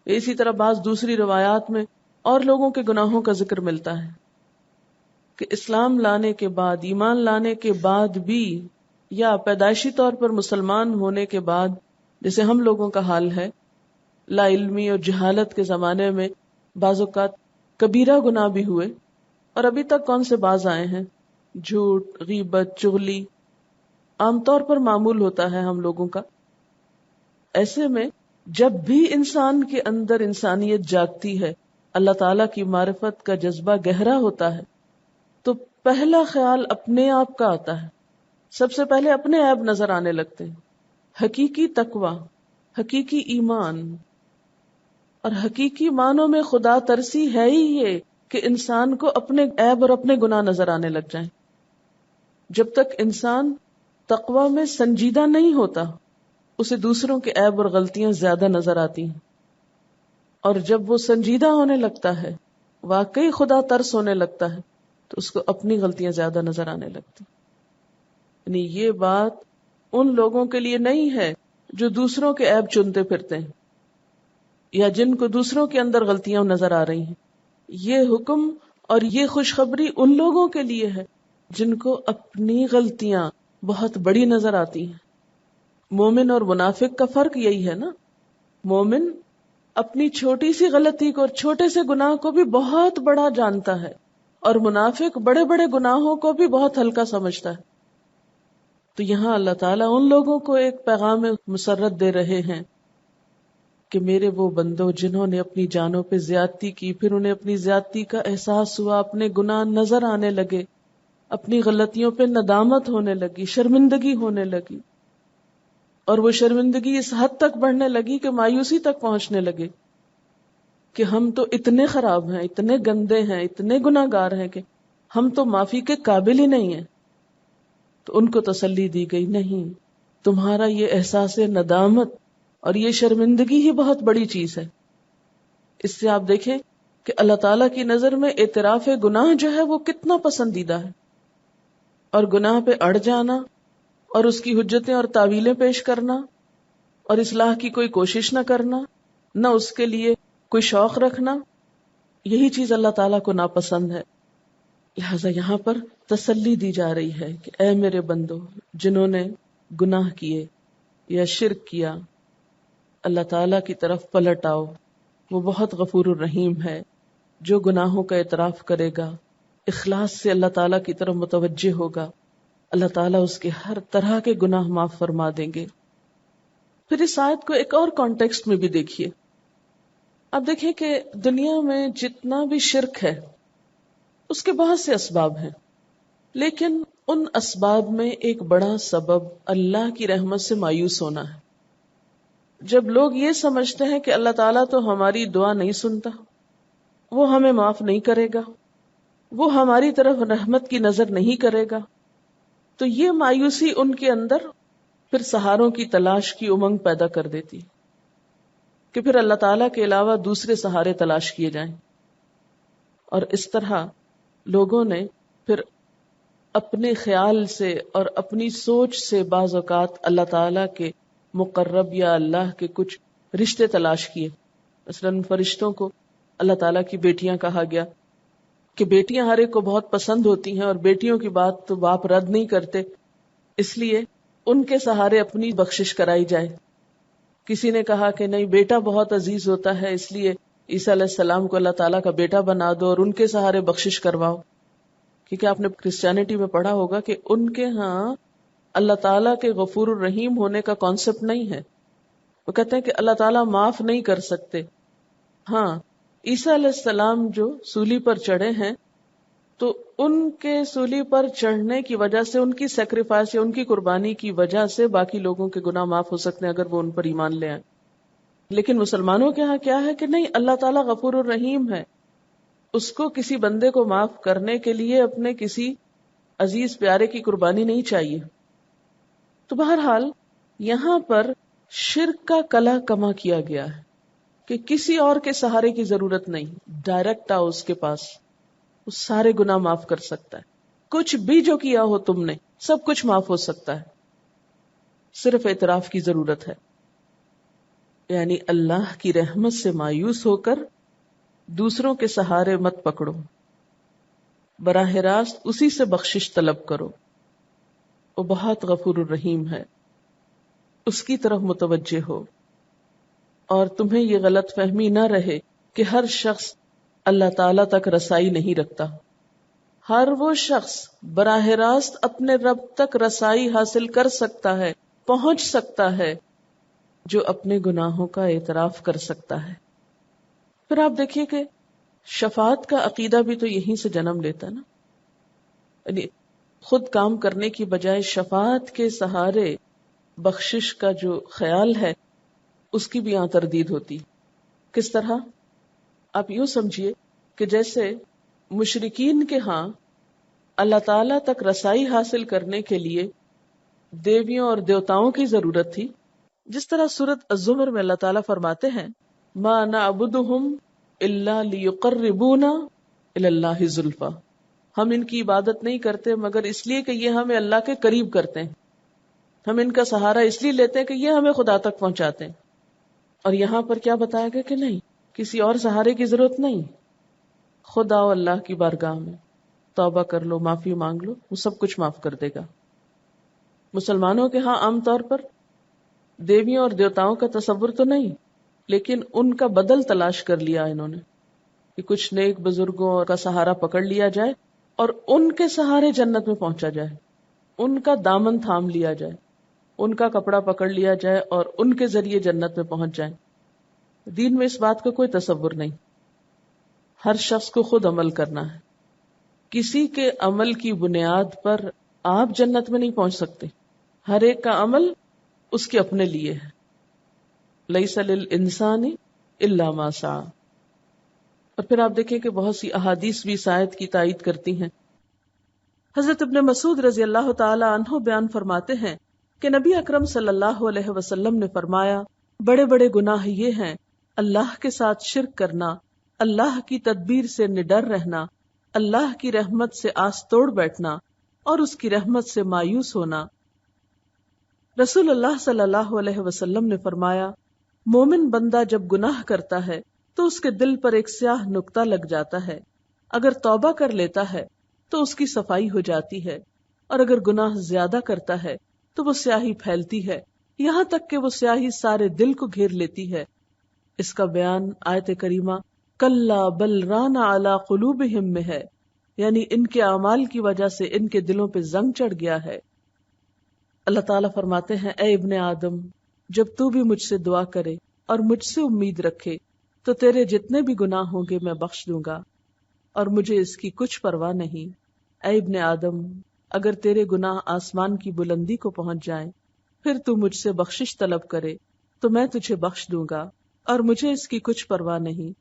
اسی طرح بعض دوسری روایات میں اور لوگوں کے گناہوں کا ذکر ملتا ہے کہ اسلام لانے کے بعد، ایمان لانے کے بعد بھی، یا پیدائشی طور پر مسلمان ہونے کے بعد جیسے ہم لوگوں کا حال ہے، لا علمی اور جہالت کے زمانے میں بعض اوقات کبیرہ گناہ بھی ہوئے اور ابھی تک کون سے باز آئے ہیں؟ جھوٹ، غیبت، چغلی عام طور پر معمول ہوتا ہے ہم لوگوں کا. ایسے میں جب بھی انسان کے اندر انسانیت جاگتی ہے، اللہ تعالیٰ کی معرفت کا جذبہ گہرا ہوتا ہے، تو پہلا خیال اپنے آپ کا آتا ہے. سب سے پہلے اپنے عیب نظر آنے لگتے ہیں. حقیقی تقویٰ، حقیقی ایمان اور حقیقی معنوں میں خدا ترسی ہے ہی یہ کہ انسان کو اپنے عیب اور اپنے گناہ نظر آنے لگ جائیں. جب تک انسان تقویٰ میں سنجیدہ نہیں ہوتا، اسے دوسروں کے عیب اور غلطیاں زیادہ نظر آتی ہیں، اور جب وہ سنجیدہ ہونے لگتا ہے، واقعی خدا ترس ہونے لگتا ہے، تو اس کو اپنی غلطیاں زیادہ نظر آنے لگتی. یعنی یہ بات ان لوگوں کے لیے نہیں ہے جو دوسروں کے عیب چنتے پھرتے ہیں یا جن کو دوسروں کے اندر غلطیاں نظر آ رہی ہیں. یہ حکم اور یہ خوشخبری ان لوگوں کے لیے ہے جن کو اپنی غلطیاں بہت بڑی نظر آتی ہیں. مومن اور منافق کا فرق یہی ہے نا. مومن اپنی چھوٹی سی غلطی کو اور چھوٹے سے گناہ کو بھی بہت بڑا جانتا ہے، اور منافق بڑے بڑے گناہوں کو بھی بہت ہلکا سمجھتا ہے. تو یہاں اللہ تعالیٰ ان لوگوں کو ایک پیغام مسرت دے رہے ہیں کہ میرے وہ بندوں جنہوں نے اپنی جانوں پہ زیادتی کی، پھر انہیں اپنی زیادتی کا احساس ہوا، اپنے گناہ نظر آنے لگے، اپنی غلطیوں پہ ندامت ہونے لگی، شرمندگی ہونے لگی، اور وہ شرمندگی اس حد تک بڑھنے لگی کہ مایوسی تک پہنچنے لگے کہ ہم تو اتنے خراب ہیں، اتنے گندے ہیں، اتنے گناہ گار ہیں کہ ہم تو معافی کے قابل ہی نہیں ہیں. تو ان کو تسلی دی گئی، نہیں، تمہارا یہ احساس ندامت اور یہ شرمندگی ہی بہت بڑی چیز ہے. اس سے آپ دیکھیں کہ اللہ تعالیٰ کی نظر میں اعتراف گناہ جو ہے وہ کتنا پسندیدہ ہے، اور گناہ پہ اڑ جانا اور اس کی حجتیں اور تعویلیں پیش کرنا اور اصلاح کی کوئی کوشش نہ کرنا، نہ اس کے لیے کوئی شوق رکھنا، یہی چیز اللہ تعالیٰ کو ناپسند ہے. لہذا یہاں پر تسلی دی جا رہی ہے کہ اے میرے بندو جنہوں نے گناہ کیے یا شرک کیا، اللہ تعالیٰ کی طرف پلٹ آؤ. وہ بہت غفور الرحیم ہے. جو گناہوں کا اعتراف کرے گا، اخلاص سے اللہ تعالیٰ کی طرف متوجہ ہوگا، اللہ تعالیٰ اس کے ہر طرح کے گناہ معاف فرما دیں گے. پھر اس آیت کو ایک اور کانٹیکسٹ میں بھی دیکھیے. اب دیکھیں کہ دنیا میں جتنا بھی شرک ہے اس کے بہت سے اسباب ہیں، لیکن ان اسباب میں ایک بڑا سبب اللہ کی رحمت سے مایوس ہونا ہے. جب لوگ یہ سمجھتے ہیں کہ اللہ تعالیٰ تو ہماری دعا نہیں سنتا، وہ ہمیں معاف نہیں کرے گا، وہ ہماری طرف رحمت کی نظر نہیں کرے گا، تو یہ مایوسی ان کے اندر پھر سہاروں کی تلاش کی امنگ پیدا کر دیتی کہ پھر اللہ تعالیٰ کے علاوہ دوسرے سہارے تلاش کیے جائیں. اور اس طرح لوگوں نے پھر اپنے خیال سے اور اپنی سوچ سے بعض اوقات اللہ تعالیٰ کے مقرب یا اللہ کے کچھ رشتے تلاش کیے. مثلاً فرشتوں کو اللہ تعالیٰ کی بیٹیاں کہا گیا کہ بیٹیاں ہر ایک کو بہت پسند ہوتی ہیں، اور بیٹیوں کی بات تو باپ رد نہیں کرتے، اس لیے ان کے سہارے اپنی بخشش کرائی جائے. کسی نے کہا کہ نہیں، بیٹا بہت عزیز ہوتا ہے، اس لیے عیسیٰ علیہ السلام کو اللہ تعالیٰ کا بیٹا بنا دو اور ان کے سہارے بخشش کرواؤ. کیونکہ آپ نے کرسچینٹی میں پڑھا ہوگا کہ ان کے ہاں اللہ تعالیٰ کے غفور الرحیم ہونے کا کانسیپٹ نہیں ہے. وہ کہتے ہیں کہ اللہ تعالیٰ معاف نہیں کر سکتے. ہاں، عیسیٰ علیہ السلام جو سولی پر چڑھے ہیں تو ان کے سولی پر چڑھنے کی وجہ سے، ان کی سیکریفائس یا ان کی قربانی کی وجہ سے باقی لوگوں کے گناہ معاف ہو سکتے ہیں اگر وہ ان پر ایمان لے آئیں. لیکن مسلمانوں کے ہاں کیا ہے کہ نہیں، اللہ تعالیٰ غفور الرحیم ہے، اس کو کسی بندے کو معاف کرنے کے لیے اپنے کسی عزیز پیارے کی قربانی نہیں چاہیے. تو بہرحال یہاں پر شرک کا کلا کما کیا گیا ہے کہ کسی اور کے سہارے کی ضرورت نہیں، ڈائریکٹ آؤ اس کے پاس، وہ سارے گناہ معاف کر سکتا ہے. کچھ بھی جو کیا ہو تم نے، سب کچھ معاف ہو سکتا ہے، صرف اعتراف کی ضرورت ہے. یعنی اللہ کی رحمت سے مایوس ہو کر دوسروں کے سہارے مت پکڑو، براہ راست اسی سے بخشش طلب کرو. وہ بہت غفور الرحیم ہے، اس کی طرف متوجہ ہو. اور تمہیں یہ غلط فہمی نہ رہے کہ ہر شخص اللہ تعالی تک رسائی نہیں رکھتا. ہر وہ شخص براہ راست اپنے رب تک رسائی حاصل کر سکتا ہے، پہنچ سکتا ہے، جو اپنے گناہوں کا اعتراف کر سکتا ہے. پھر آپ دیکھیے کہ شفاعت کا عقیدہ بھی تو یہیں سے جنم لیتا نا. یعنی خود کام کرنے کی بجائے شفاعت کے سہارے بخشش کا جو خیال ہے اس کی بھی یہاں تردید ہوتی. کس طرح؟ آپ یوں سمجھیے کہ جیسے مشرکین کے ہاں اللہ تعالی تک رسائی حاصل کرنے کے لیے دیویوں اور دیوتاؤں کی ضرورت تھی، جس طرح سورۃ الزمر میں اللہ تعالیٰ فرماتے ہیں ما نعبدہم الا لیقربونا الی اللہ زلفی، ہم ان کی عبادت نہیں کرتے مگر اس لیے کہ یہ ہمیں اللہ کے قریب کرتے ہیں، ہم ان کا سہارا اس لیے لیتے ہیں کہ یہ ہمیں خدا تک پہنچاتے ہیں. اور یہاں پر کیا بتایا گیا کہ نہیں، کسی اور سہارے کی ضرورت نہیں، خدا و اللہ کی بارگاہ میں توبہ کر لو، معافی مانگ لو، وہ سب کچھ معاف کر دے گا. مسلمانوں کے ہاں عام طور پر دیویوں اور دیوتاؤں کا تصور تو نہیں، لیکن ان کا بدل تلاش کر لیا انہوں نے کہ کچھ نیک بزرگوں کا سہارا پکڑ لیا جائے اور ان کے سہارے جنت میں پہنچا جائے، ان کا دامن تھام لیا جائے، ان کا کپڑا پکڑ لیا جائے اور ان کے ذریعے جنت میں پہنچ جائیں. دین میں اس بات کا کوئی تصور نہیں. ہر شخص کو خود عمل کرنا ہے. کسی کے عمل کی بنیاد پر آپ جنت میں نہیں پہنچ سکتے. ہر ایک کا عمل اس کے اپنے لیے ہے. لیس للانسان الا ما سعى. اور پھر آپ دیکھیں کہ بہت سی احادیث بھی اس آیت کی تائید کرتی ہیں. حضرت ابن مسعود رضی اللہ تعالی عنہ بیان فرماتے ہیں کہ نبی اکرم صلی اللہ علیہ وسلم نے فرمایا بڑے بڑے گناہ یہ ہیں اللہ کے ساتھ شرک کرنا، اللہ کی تدبیر سے نڈر رہنا، اللہ کی رحمت سے آس توڑ بیٹھنا اور اس کی رحمت سے مایوس ہونا. رسول اللہ صلی اللہ علیہ وسلم نے فرمایا مومن بندہ جب گناہ کرتا ہے تو اس کے دل پر ایک سیاہ نقطہ لگ جاتا ہے، اگر توبہ کر لیتا ہے تو اس کی صفائی ہو جاتی ہے، اور اگر گناہ زیادہ کرتا ہے تو وہ سیاہی پھیلتی ہے یہاں تک کہ وہ سیاہی سارے دل کو گھیر لیتی ہے. اس کا بیان آیت کریمہ کلا بل ران علی قلوبہم میں ہے، یعنی ان کے اعمال کی وجہ سے ان کے دلوں پہ زنگ چڑھ گیا ہے. اللہ تعالیٰ فرماتے ہیں اے ابن آدم، جب تو بھی مجھ سے دعا کرے اور مجھ سے امید رکھے تو تیرے جتنے بھی گناہ ہوں گے میں بخش دوں گا، اور مجھے اس کی کچھ پرواہ نہیں. اے ابن آدم، اگر تیرے گناہ آسمان کی بلندی کو پہنچ جائیں پھر تو مجھ سے بخشش طلب کرے تو میں تجھے بخش دوں گا، اور مجھے اس کی کچھ پرواہ نہیں.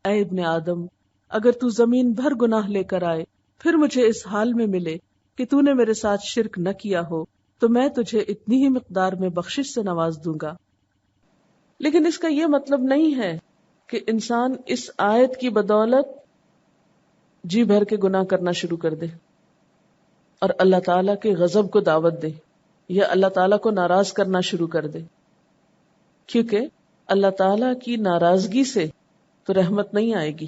اے ابن آدم، اگر تو زمین بھر گناہ لے کر آئے پھر مجھے اس حال میں ملے کہ تو نے میرے ساتھ شرک نہ کیا ہو تو میں تجھے اتنی ہی مقدار میں بخشش سے نواز دوں گا. لیکن اس کا یہ مطلب نہیں ہے کہ انسان اس آیت کی بدولت جی بھر کے گناہ کرنا شروع کر دے اور اللہ تعالیٰ کے غضب کو دعوت دے یا اللہ تعالیٰ کو ناراض کرنا شروع کر دے، کیونکہ اللہ تعالیٰ کی ناراضگی سے تو رحمت نہیں آئے گی.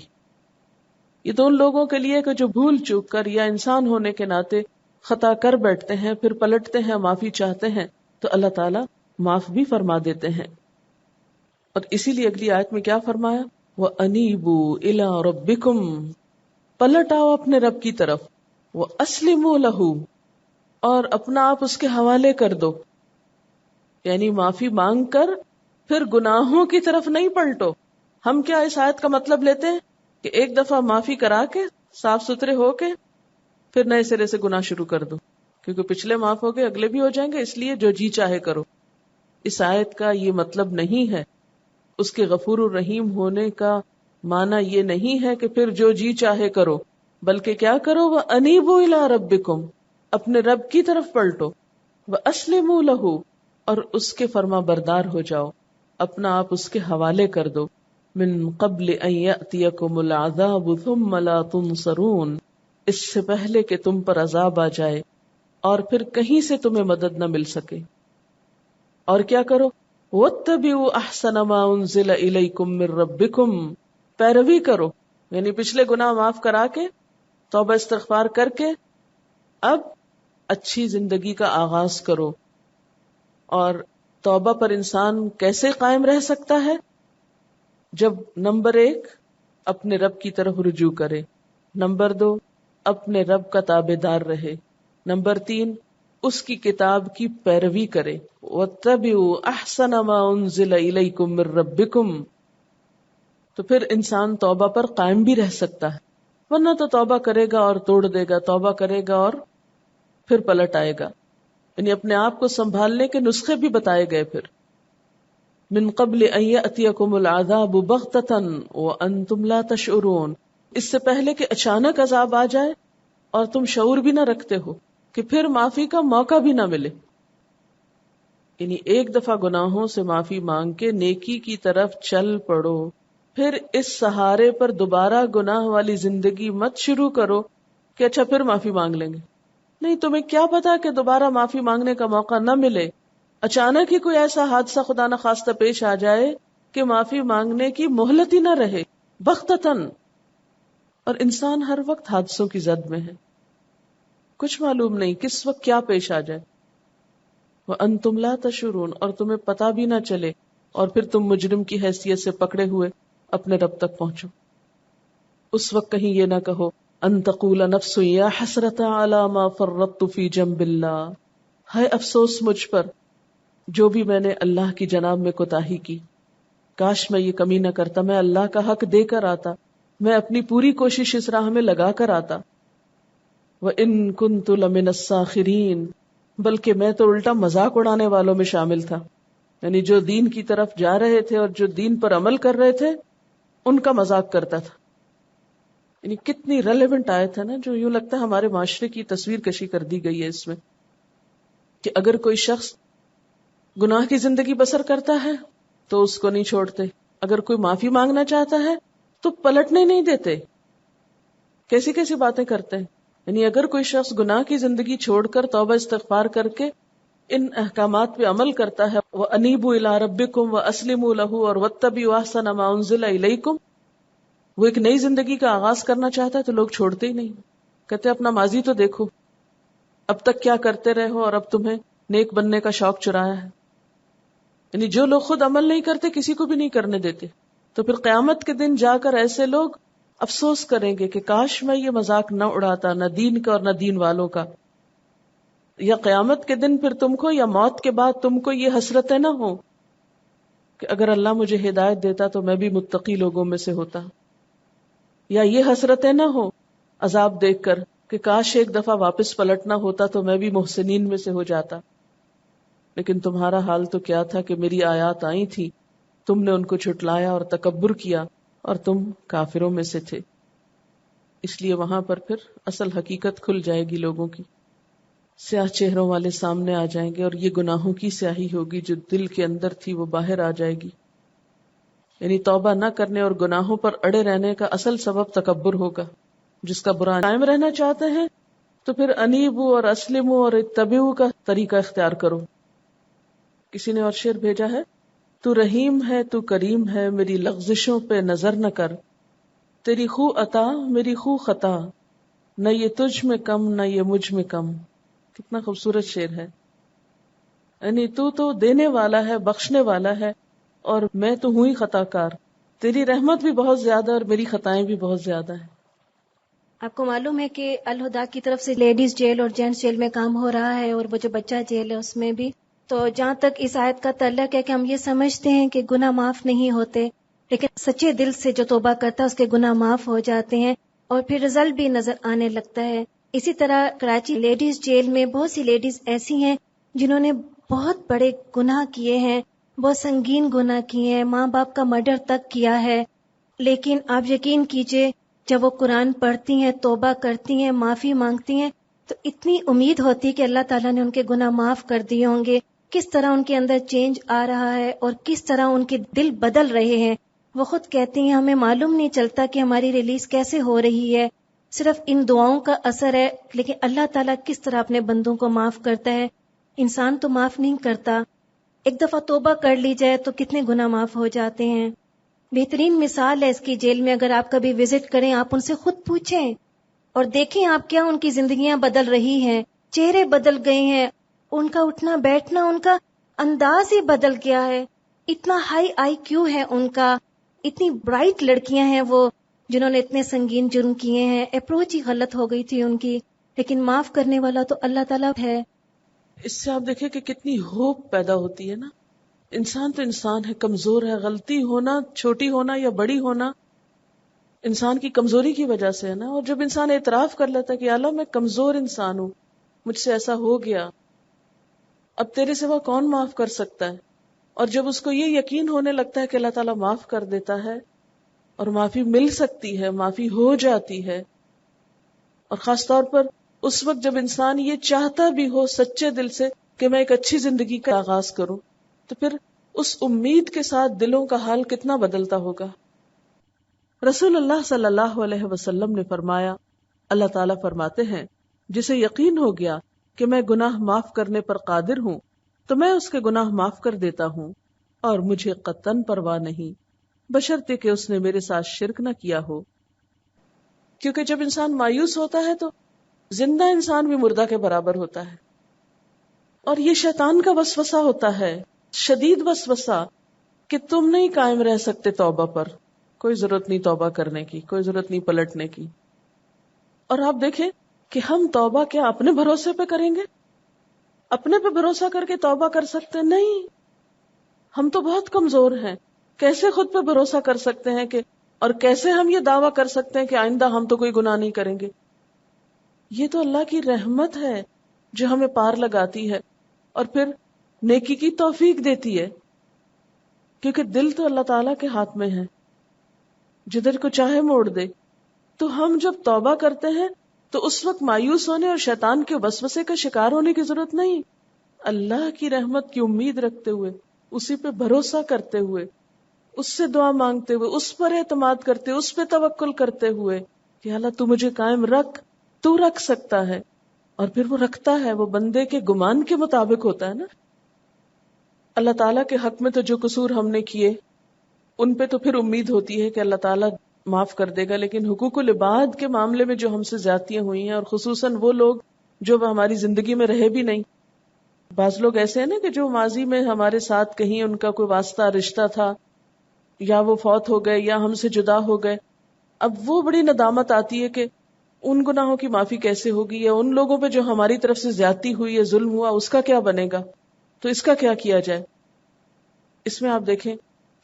یہ تو ان لوگوں کے لیے کہ جو بھول چوک کر یا انسان ہونے کے ناطے خطا کر بیٹھتے ہیں، پھر پلٹتے ہیں، معافی چاہتے ہیں تو اللہ تعالیٰ معاف بھی فرما دیتے ہیں. اور اسی لیے اگلی آیت میں کیا فرمایا؟ وَأَنِيبُوا إِلَىٰ رَبِّكُمْ، پلٹ آؤ اپنے رب کی طرف، وَأَسْلِمُوا لَهُ، اور اپنا آپ اس کے حوالے کر دو. یعنی معافی مانگ کر پھر گناہوں کی طرف نہیں پلٹو. ہم کیا اس آیت کا مطلب لیتے ہیں کہ ایک دفعہ معافی کرا کے صاف ستھرے ہو کے پھر نئے سرے سے گناہ شروع کر دو کیونکہ پچھلے معاف ہو گئے اگلے بھی ہو جائیں گے، اس لیے جو جی چاہے کرو. اس آیت کا یہ مطلب نہیں ہے. اس کے غفور الرحیم ہونے کا معنی یہ نہیں ہے کہ پھر جو جی چاہے کرو، بلکہ کیا کرو؟ وَأَنِيبُوا إِلَىٰ رَبِّكُمْ، اپنے رب کی طرف پلٹو، وَأَسْلِمُوا لَهُ، اور اس کے فرما بردار ہو جاؤ، اپنا آپ اس کے حوالے کر دو. من قبل ان یأتیکم العذاب ثم لا تنصرون، اس سے پہلے کہ تم پر عذاب آ جائے اور پھر کہیں سے تمہیں مدد نہ مل سکے. اور کیا کرو؟ واتبعوا احسن ما انزل الیکم من ربکم، پیروی کرو، یعنی پچھلے گناہ معاف کرا کے توبہ استغفار کر کے اب اچھی زندگی کا آغاز کرو. اور توبہ پر انسان کیسے قائم رہ سکتا ہے؟ جب نمبر 1 اپنے رب کی طرف رجوع کرے. نمبر 2 اپنے رب کا تابع دار رہے. نمبر 3 اس کی کتاب کی پیروی کرے. وَاتَّبِعُوا أَحْسَنَ مَا أُنزِلَ إِلَيْكُم مِّن رَّبِّكُم. تو پھر انسان توبہ پر قائم بھی رہ سکتا ہے، ورنہ تو توبہ کرے گا اور توڑ دے گا، توبہ کرے گا اور پھر پلٹ آئے گا. یعنی اپنے آپ کو سنبھالنے کے نسخے بھی بتائے گئے. پھر من قبل ان یأتیکم العذاب بغتۃ وانتم لا تشعرون، اس سے پہلے کہ اچانک عذاب آ جائے اور تم شعور بھی نہ رکھتے ہو، کہ پھر معافی کا موقع بھی نہ ملے. یعنی ایک دفعہ گناہوں سے معافی مانگ کے نیکی کی طرف چل پڑو، پھر اس سہارے پر دوبارہ گناہ والی زندگی مت شروع کرو کہ اچھا پھر معافی مانگ لیں گے. نہیں، تمہیں کیا پتا کہ دوبارہ معافی مانگنے کا موقع نہ ملے. اچانک ہی کوئی ایسا حادثہ خدا نہ خواستہ پیش آ جائے کہ معافی مانگنے کی مہلت ہی نہ رہے بغتتاً. اور انسان ہر وقت حادثوں کی زد میں ہے، کچھ معلوم نہیں کس وقت کیا پیش آ جائے. وَأَنْتُمْ لَا تَشْعُرُونَ، اور تمہیں پتا بھی نہ چلے، اور پھر تم مجرم کی حیثیت سے پکڑے ہوئے اپنے رب تک پہنچو. اس وقت کہیں یہ نہ کہو ان تقول نفس یا حسرت علی ما فرطت فی جنب اللہ، ہائے افسوس مجھ پر جو بھی میں نے اللہ کی جناب میں کوتاہی کی، کاش میں یہ کمی نہ کرتا، میں اللہ کا حق دے کر آتا، میں اپنی پوری کوشش اس راہ میں لگا کر آتا. وَإِن كُنتُ لَمِنَ السَّاخِرِينَ، بلکہ میں تو الٹا مذاق اڑانے والوں میں شامل تھا. یعنی جو دین کی طرف جا رہے تھے اور جو دین پر عمل کر رہے تھے ان کا مذاق کرتا تھا. یعنی کتنی ریلیونٹ آیت ہے نا، جو یوں لگتا ہے ہمارے معاشرے کی تصویر کشی کر دی گئی ہے اس میں، کہ اگر کوئی شخص گناہ کی زندگی بسر کرتا ہے تو اس کو نہیں چھوڑتے، اگر کوئی معافی مانگنا چاہتا ہے تو پلٹنے نہیں دیتے. کیسی کیسی باتیں کرتے ہیں. یعنی اگر کوئی شخص گناہ کی زندگی چھوڑ کر توبہ استغفار کر کے ان احکامات پہ عمل کرتا ہے، وَأَنِيبُوا إِلَىٰ رَبِّكُمْ وَأَسْلِمُوا لَهُ اور وَاتَّبِعُوا أَحْسَنَ مَا أُنزِلَ إِلَيْكُمْ، وہ ایک نئی زندگی کا آغاز کرنا چاہتا ہے تو لوگ چھوڑتے ہی نہیں، کہتے اپنا ماضی تو دیکھو، اب تک کیا کرتے رہے ہو اور اب تمہیں نیک بننے کا شوق چرایا ہے. یعنی جو لوگ خود عمل نہیں کرتے کسی کو بھی نہیں کرنے دیتے، تو پھر قیامت کے دن جا کر ایسے لوگ افسوس کریں گے کہ کاش میں یہ مذاق نہ اڑاتا، نہ دین کا اور نہ دین والوں کا. یا قیامت کے دن پھر تم کو یا موت کے بعد تم کو یہ حسرتیں نہ ہو کہ اگر اللہ مجھے ہدایت دیتا تو میں بھی متقی لوگوں میں سے ہوتا، یا یہ حسرتیں نہ ہو عذاب دیکھ کر کہ کاش ایک دفعہ واپس پلٹنا ہوتا تو میں بھی محسنین میں سے ہو جاتا. لیکن تمہارا حال تو کیا تھا کہ میری آیات آئی تھی، تم نے ان کو جھٹلایا اور تکبر کیا اور تم کافروں میں سے تھے. اس لیے وہاں پر پھر اصل حقیقت کھل جائے گی، لوگوں کی سیاہ چہروں والے سامنے آ جائیں گے، اور یہ گناہوں کی سیاہی ہوگی جو دل کے اندر تھی وہ باہر آ جائے گی. یعنی توبہ نہ کرنے اور گناہوں پر اڑے رہنے کا اصل سبب تکبر ہوگا. جس کا برا قائم رہنا چاہتے ہیں تو پھر انیبو اور اسلمو اور اتبعو کا طریقہ اختیار کرو. کسی نے اور شعر بھیجا ہے، تو رحیم ہے تو کریم ہے، میری لغزشوں پہ نظر نہ کر، تیری خو عطا میری خو خطا، نہ یہ تجھ میں کم نہ یہ مجھ میں کم. کتنا خوبصورت شعر ہے. یعنی تو دینے والا ہے، بخشنے والا ہے، اور میں تو ہوں ہی خطا کار. تیری رحمت بھی بہت زیادہ اور میری خطائیں بھی بہت زیادہ ہیں. آپ کو معلوم ہے کہ الہدا کی طرف سے لیڈیز جیل اور جینٹس جیل میں کام ہو رہا ہے، اور وہ جو بچہ جیل ہے اس میں بھی. تو جہاں تک اس آیت کا تعلق ہے کہ ہم یہ سمجھتے ہیں کہ گناہ معاف نہیں ہوتے، لیکن سچے دل سے جو توبہ کرتا ہے اس کے گناہ معاف ہو جاتے ہیں اور پھر رزلٹ بھی نظر آنے لگتا ہے. اسی طرح کراچی لیڈیز جیل میں بہت سی لیڈیز ایسی ہیں جنہوں نے بہت بڑے گناہ کیے ہیں، بہت سنگین گناہ کیے ہیں، ماں باپ کا مرڈر تک کیا ہے. لیکن آپ یقین کیجئے جب وہ قرآن پڑھتی ہیں، توبہ کرتی ہیں، معافی مانگتی ہیں، تو اتنی امید ہوتی کہ اللہ تعالیٰ نے ان کے گناہ معاف کر دیے ہوں گے. کس طرح ان کے اندر چینج آ رہا ہے اور کس طرح ان کے دل بدل رہے ہیں. وہ خود کہتی ہیں ہمیں معلوم نہیں چلتا کہ ہماری ریلیز کیسے ہو رہی ہے، صرف ان دعاؤں کا اثر ہے. لیکن اللہ تعالیٰ کس طرح اپنے بندوں کو معاف کرتا ہے، انسان تو معاف نہیں کرتا. ایک دفعہ توبہ کر لی جائے تو کتنے گناہ معاف ہو جاتے ہیں. بہترین مثال ہے اس کی جیل میں. اگر آپ کبھی وزٹ کریں، آپ ان سے خود پوچھیں اور دیکھیں آپ کیا ان کی زندگیاں بدل رہی ہیں، چہرے بدل گئے ہیں، ان کا اٹھنا بیٹھنا، ان کا انداز ہی بدل گیا ہے. اتنا ہائی آئی کیو ہے ان کا، اتنی برائٹ لڑکیاں ہیں وہ، جنہوں نے اتنے سنگین جرم کیے ہیں، اپروچ ہی غلط ہو گئی تھی ان کی، لیکن معاف کرنے والا تو اللہ تعالیٰ ہے۔ اس سے آپ دیکھیں کہ کتنی ہوپ پیدا ہوتی ہے نا. انسان تو انسان ہے، کمزور ہے، غلطی ہونا، چھوٹی ہونا یا بڑی ہونا انسان کی کمزوری کی وجہ سے ہے نا. اور جب انسان اعتراف کر لیتا ہے کہ اللہ میں کمزور انسان ہوں، مجھ سے ایسا ہو گیا، اب تیرے سوا کون معاف کر سکتا ہے، اور جب اس کو یہ یقین ہونے لگتا ہے کہ اللہ تعالیٰ معاف کر دیتا ہے اور معافی مل سکتی ہے، معافی ہو جاتی ہے، اور خاص طور پر اس وقت جب انسان یہ چاہتا بھی ہو سچے دل سے کہ میں ایک اچھی زندگی کا آغاز کروں، تو پھر اس امید کے ساتھ دلوں کا حال کتنا بدلتا ہوگا. رسول اللہ صلی اللہ علیہ وسلم نے فرمایا، اللہ تعالیٰ فرماتے ہیں جسے یقین ہو گیا کہ میں گناہ معاف کرنے پر قادر ہوں تو میں اس کے گناہ معاف کر دیتا ہوں، اور مجھے قطعاً پرواہ نہیں بشرطے کہ اس نے میرے ساتھ شرک نہ کیا ہو. کیونکہ جب انسان مایوس ہوتا ہے تو زندہ انسان بھی مردہ کے برابر ہوتا ہے، اور یہ شیطان کا وسوسہ ہوتا ہے، شدید وسوسہ، کہ تم نہیں قائم رہ سکتے توبہ پر، کوئی ضرورت نہیں توبہ کرنے کی، کوئی ضرورت نہیں پلٹنے کی. اور آپ دیکھیں کہ ہم توبہ کیا اپنے بھروسے پہ کریں گے؟ اپنے پہ بھروسہ کر کے توبہ کر سکتے نہیں. ہم تو بہت کمزور ہیں، کیسے خود پہ بھروسہ کر سکتے ہیں کہ، اور کیسے ہم یہ دعویٰ کر سکتے ہیں کہ آئندہ ہم تو کوئی گناہ نہیں کریں گے؟ یہ تو اللہ کی رحمت ہے جو ہمیں پار لگاتی ہے اور پھر نیکی کی توفیق دیتی ہے، کیونکہ دل تو اللہ تعالیٰ کے ہاتھ میں ہے، جدھر کو چاہے موڑ دے. تو ہم جب توبہ کرتے ہیں تو اس وقت مایوس ہونے اور شیطان کے وسوسے کا شکار ہونے کی ضرورت نہیں. اللہ کی رحمت کی امید رکھتے ہوئے، اسی پہ بھروسہ کرتے ہوئے، اس سے دعا مانگتے ہوئے، اس پر اعتماد کرتے ہوئے، اس پہ توکل کرتے ہوئے کہ اللہ تو مجھے قائم رکھ، تو رکھ سکتا ہے. اور پھر وہ رکھتا ہے، وہ بندے کے گمان کے مطابق ہوتا ہے نا. اللہ تعالیٰ کے حق میں تو جو قصور ہم نے کیے ان پہ تو پھر امید ہوتی ہے کہ اللہ تعالیٰ معاف کر دے گا، لیکن حقوق العباد کے معاملے میں جو ہم سے زیادتیاں ہوئی ہیں، اور خصوصاً وہ لوگ جو ہماری زندگی میں رہے بھی نہیں. بعض لوگ ایسے ہیں نا کہ جو ماضی میں ہمارے ساتھ کہیں ان کا کوئی واسطہ رشتہ تھا، یا وہ فوت ہو گئے یا ہم سے جدا ہو گئے. اب وہ بڑی ندامت آتی ہے کہ ان گناہوں کی معافی کیسے ہوگی، یا ان لوگوں پہ جو ہماری طرف سے زیادتی ہوئی یا ظلم ہوا اس کا کیا بنے گا، تو اس کا کیا کیا جائے. اس میں آپ دیکھیں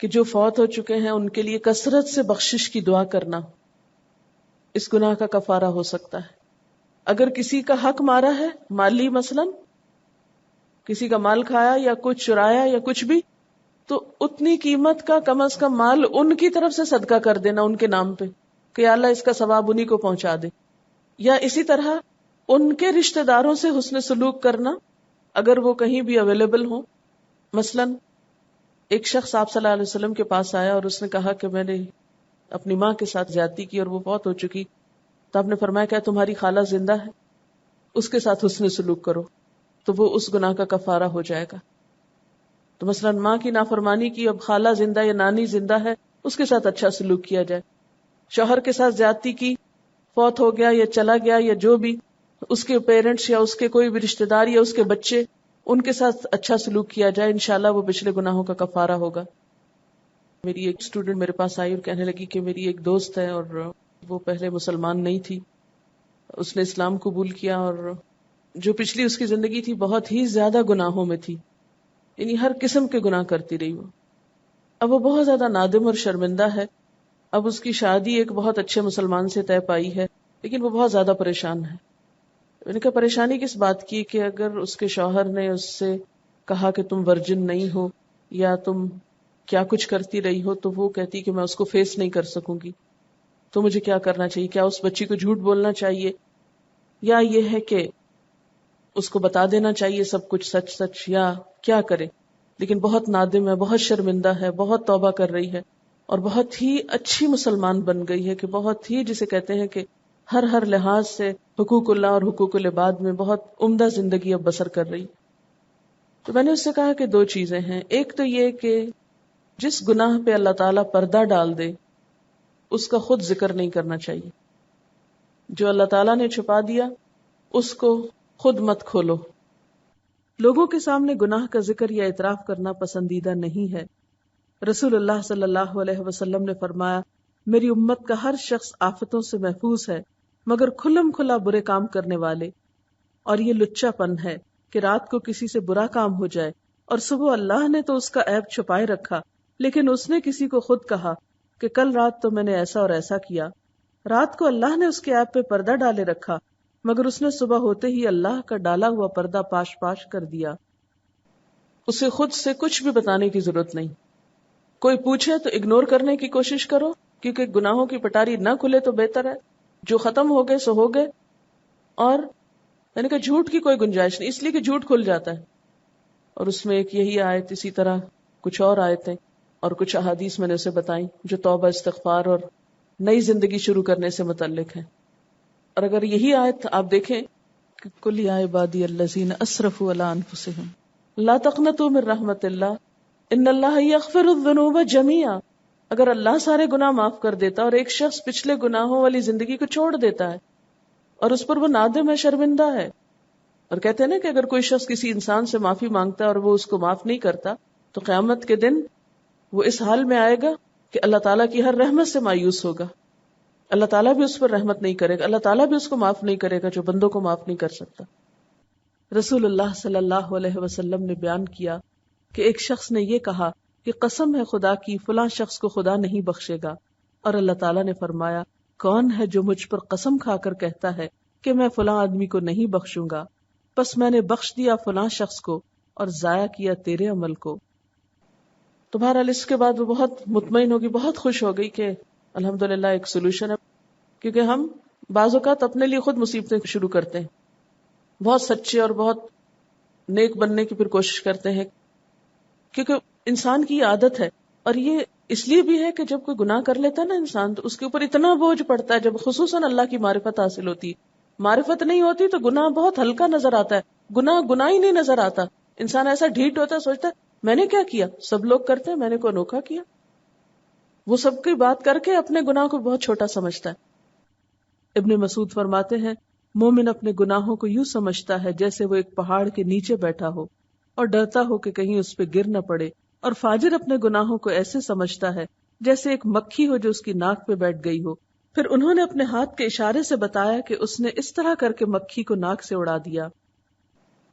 کہ جو فوت ہو چکے ہیں ان کے لیے کثرت سے بخشش کی دعا کرنا اس گناہ کا کفارہ ہو سکتا ہے. اگر کسی کا حق مارا ہے، مالی مثلا کسی کا مال کھایا یا کچھ چرایا یا کچھ بھی، تو اتنی قیمت کا کم از کم مال ان کی طرف سے صدقہ کر دینا ان کے نام پہ کہ اللہ اس کا ثواب انہی کو پہنچا دے. یا اسی طرح ان کے رشتہ داروں سے حسن سلوک کرنا اگر وہ کہیں بھی اویلیبل ہوں. مثلا ایک شخص آپ صلی اللہ علیہ وسلم کے پاس آیا اور اس نے کہا کہ میں نے اپنی ماں کے ساتھ زیادتی کی اور وہ فوت ہو چکی. تو آپ نے فرمایا کیا تمہاری خالہ زندہ ہے؟ اس کے ساتھ حسن سلوک کرو تو وہ اس گناہ کا کفارہ ہو جائے گا. تو مثلا ماں کی نافرمانی کی، اب خالہ زندہ یا نانی زندہ ہے، اس کے ساتھ اچھا سلوک کیا جائے. شوہر کے ساتھ زیادتی کی، فوت ہو گیا یا چلا گیا یا جو بھی، اس کے پیرنٹس یا اس کے کوئی بھی رشتہ دار یا اس کے بچے، ان کے ساتھ اچھا سلوک کیا جائے، انشاءاللہ وہ پچھلے گناہوں کا کفارہ ہوگا. میری ایک اسٹوڈنٹ میرے پاس آئی اور کہنے لگی کہ میری ایک دوست ہے اور وہ پہلے مسلمان نہیں تھی، اس نے اسلام قبول کیا اور جو پچھلی اس کی زندگی تھی بہت ہی زیادہ گناہوں میں تھی، یعنی ہر قسم کے گناہ کرتی رہی وہ. اب وہ بہت زیادہ نادم اور شرمندہ ہے. اب اس کی شادی ایک بہت اچھے مسلمان سے طے پائی ہے، لیکن وہ بہت زیادہ پریشان ہے. میں نے کہا پریشانی کس بات کی؟ کہ اگر اس کے شوہر نے اس سے کہا کہ تم ورجن نہیں ہو یا تم کیا کچھ کرتی رہی ہو، تو وہ کہتی کہ میں اس کو فیس نہیں کر سکوں گی، تو مجھے کیا کرنا چاہیے؟ کیا اس بچی کو جھوٹ بولنا چاہیے، یا یہ ہے کہ اس کو بتا دینا چاہیے سب کچھ سچ سچ، یا کیا کرے؟ لیکن بہت نادم ہے، بہت شرمندہ ہے، بہت توبہ کر رہی ہے اور بہت ہی اچھی مسلمان بن گئی ہے، کہ بہت ہی جسے کہتے ہیں کہ ہر لحاظ سے حقوق اللہ اور حقوق العباد میں بہت عمدہ زندگی اب بسر کر رہی. تو میں نے اس سے کہا کہ دو چیزیں ہیں. ایک تو یہ کہ جس گناہ پہ اللہ تعالیٰ پردہ ڈال دے اس کا خود ذکر نہیں کرنا چاہیے. جو اللہ تعالیٰ نے چھپا دیا اس کو خود مت کھولو. لوگوں کے سامنے گناہ کا ذکر یا اعتراف کرنا پسندیدہ نہیں ہے. رسول اللہ صلی اللہ علیہ وسلم نے فرمایا میری امت کا ہر شخص آفتوں سے محفوظ ہے مگر کھلم کھلا برے کام کرنے والے. اور یہ لچا پن ہے کہ رات کو کسی سے برا کام ہو جائے اور صبح اللہ نے تو اس کا عیب چھپائے رکھا، لیکن اس نے کسی کو خود کہا کہ کل رات تو میں نے ایسا اور ایسا کیا. رات کو اللہ نے اس کے عیب پہ پردہ ڈالے رکھا مگر اس نے صبح ہوتے ہی اللہ کا ڈالا ہوا پردہ پاش پاش کر دیا. اسے خود سے کچھ بھی بتانے کی ضرورت نہیں. کوئی پوچھے تو اگنور کرنے کی کوشش کرو، کیونکہ گناہوں کی پٹاری نہ کھلے تو بہتر ہے. جو ختم ہو گئے سو ہو گئے، اور یعنی کہ جھوٹ کی کوئی گنجائش نہیں، اس لیے کہ جھوٹ کھل جاتا ہے. اور اس میں ایک یہی آیت، اسی طرح کچھ اور آیتیں اور کچھ احادیث میں نے اسے بتائیں جو توبہ، استغفار اور نئی زندگی شروع کرنے سے متعلق ہیں. اور اگر یہی آیت آپ دیکھیں کہ قل یا عبادی الذین اسرفوا علی انفسہم لا تقنطوا من رحمت اللہ ان اللہ یغفر الذنوب جميعا، اگر اللہ سارے گناہ معاف کر دیتا اور ایک شخص پچھلے گناہوں والی زندگی کو چھوڑ دیتا ہے اور اس پر وہ نادم ہے، شرمندہ ہے، اور کہتے ہیں نا کہ اگر کوئی شخص کسی انسان سے معافی مانگتا ہے اور وہ اس کو معاف نہیں کرتا تو قیامت کے دن وہ اس حال میں آئے گا کہ اللہ تعالیٰ کی ہر رحمت سے مایوس ہوگا. اللہ تعالیٰ بھی اس پر رحمت نہیں کرے گا، اللہ تعالیٰ بھی اس کو معاف نہیں کرے گا جو بندوں کو معاف نہیں کر سکتا. رسول اللہ صلی اللہ علیہ وسلم نے بیان کیا کہ ایک شخص نے یہ کہا کہ قسم ہے خدا کی فلاں شخص کو خدا نہیں بخشے گا، اور اللہ تعالیٰ نے فرمایا کون ہے جو مجھ پر قسم کھا کر کہتا ہے کہ میں فلاں آدمی کو نہیں بخشوں گا، بس میں نے بخش دیا فلاں شخص کو اور ضائع کیا تیرے عمل کو. تو بہرحال اس کے بعد وہ بہت مطمئن ہوگی، بہت خوش ہو گئی کہ الحمدللہ ایک سولوشن ہے. کیونکہ ہم بعض اوقات اپنے لیے خود مصیبتیں شروع کرتے ہیں، بہت سچے اور بہت نیک بننے کی پھر کوشش کرتے ہیں، کیونکہ انسان کی عادت ہے. اور یہ اس لیے بھی ہے کہ جب کوئی گناہ کر لیتا ہے نا انسان، تو اس کے اوپر اتنا بوجھ پڑتا ہے. جب خصوصاً اللہ کی معرفت حاصل ہوتی ہے، معرفت نہیں ہوتی تو گناہ بہت ہلکا نظر آتا ہے، گناہ ہی نہیں نظر آتا. انسان ایسا ڈھیٹ ہوتا ہے، سوچتا ہے میں نے کیا کیا، سب لوگ کرتے ہیں، میں نے کوئی انوکھا کیا. وہ سب کی بات کر کے اپنے گناہ کو بہت چھوٹا سمجھتا ہے. ابن مسعود فرماتے ہیں مومن اپنے گناہوں کو یوں سمجھتا ہے جیسے وہ ایک پہاڑ کے نیچے بیٹھا ہو اور ڈرتا ہو کہ کہیں اس پہ گر نہ پڑے، اور فاجر اپنے گناہوں کو ایسے سمجھتا ہے جیسے ایک مکھی ہو جو اس کی ناک پہ بیٹھ گئی ہو. پھر انہوں نے اپنے ہاتھ کے اشارے سے بتایا کہ اس نے اس طرح کر کے مکھی کو ناک سے اڑا دیا.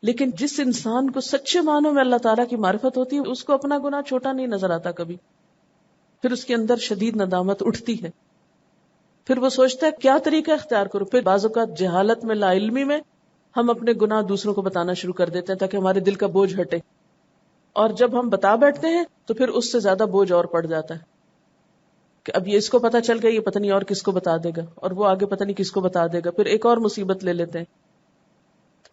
لیکن جس انسان کو سچے معنوں میں اللہ تعالیٰ کی معرفت ہوتی ہے، اس کو اپنا گناہ چھوٹا نہیں نظر آتا کبھی. پھر اس کے اندر شدید ندامت اٹھتی ہے، پھر وہ سوچتا ہے کیا طریقہ اختیار کرو. پھر بعض اوقات جہالت میں، لا علمی میں ہم اپنے گناہ دوسروں کو بتانا شروع کر دیتے ہیں تاکہ ہمارے دل کا بوجھ ہٹے، اور جب ہم بتا بیٹھتے ہیں تو پھر اس سے زیادہ بوجھ اور پڑ جاتا ہے کہ اب یہ اس کو پتا چل گیا، یہ پتہ نہیں اور کس کو بتا دے گا، اور وہ آگے پتہ نہیں کس کو بتا دے گا، پھر ایک اور مصیبت لے لیتے ہیں.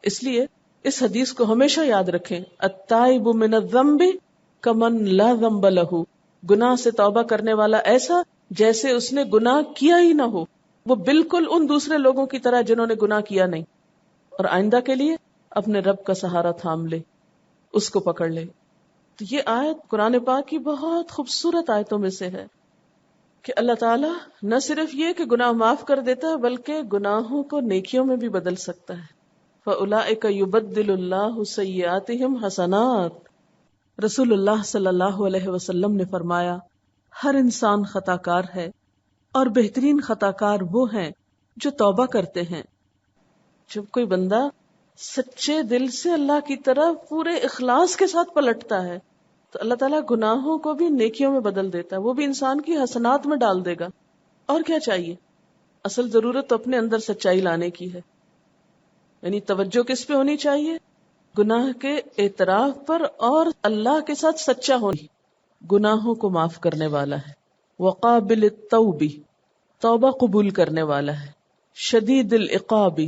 اس لیے اس حدیث کو ہمیشہ یاد رکھیں، التائب من الذنب کمن لا ذنب لہ، گناہ سے توبہ کرنے والا ایسا جیسے اس نے گناہ کیا ہی نہ ہو. وہ بالکل ان دوسرے لوگوں کی طرح جنہوں نے گناہ کیا نہیں. اور آئندہ کے لیے اپنے رب کا سہارا تھام لے، اس کو پکڑ لے. تو یہ آیت قرآن پاک کی بہت خوبصورت آیتوں میں سے ہے کہ اللہ تعالیٰ نہ صرف یہ کہ گناہ معاف کر دیتا ہے بلکہ گناہوں کو نیکیوں میں بھی بدل سکتا ہے. فَأُولَئِكَ يُبَدِّلُ اللَّهُ سَيِّئَاتِهِمْ حَسَنَاتٍ. رسول اللہ صلی اللہ علیہ وسلم نے فرمایا ہر انسان خطا کار ہے اور بہترین خطا کار وہ ہیں جو توبہ کرتے ہیں. جب کوئی بندہ سچے دل سے اللہ کی طرف پورے اخلاص کے ساتھ پلٹتا ہے تو اللہ تعالیٰ گناہوں کو بھی نیکیوں میں بدل دیتا ہے، وہ بھی انسان کی حسنات میں ڈال دے گا. اور کیا چاہیے؟ اصل ضرورت تو اپنے اندر سچائی لانے کی ہے. یعنی توجہ کس پہ ہونی چاہیے؟ گناہ کے اعتراف پر، اور اللہ کے ساتھ سچا ہونا. گناہوں کو معاف کرنے والا ہے، وقابل التوب، توبہ قبول کرنے والا ہے، شدید العقاب،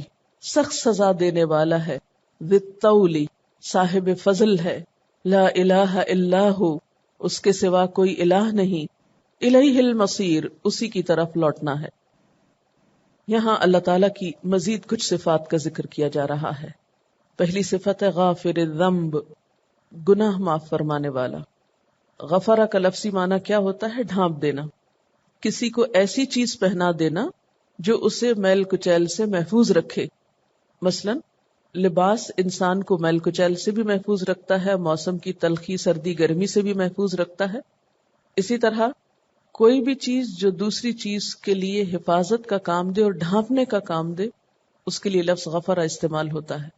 سخت سزا دینے والا ہے، ذی الطول، صاحب فضل ہے، لا الہ الا ہو، اس کے سوا کوئی الہ نہیں، الیہ المصیر، اسی کی طرف لوٹنا ہے. یہاں اللہ تعالیٰ کی مزید کچھ صفات کا ذکر کیا جا رہا ہے. پہلی صفت ہے غافر الذنب، گناہ معاف فرمانے والا. غفرہ کا لفظی معنی کیا ہوتا ہے؟ ڈھانپ دینا، کسی کو ایسی چیز پہنا دینا جو اسے میل کچیل سے محفوظ رکھے. مثلا لباس انسان کو میل کچیل سے بھی محفوظ رکھتا ہے، موسم کی تلخی، سردی، گرمی سے بھی محفوظ رکھتا ہے. اسی طرح کوئی بھی چیز جو دوسری چیز کے لیے حفاظت کا کام دے اور ڈھانپنے کا کام دے، اس کے لیے لفظ غفرہ استعمال ہوتا ہے.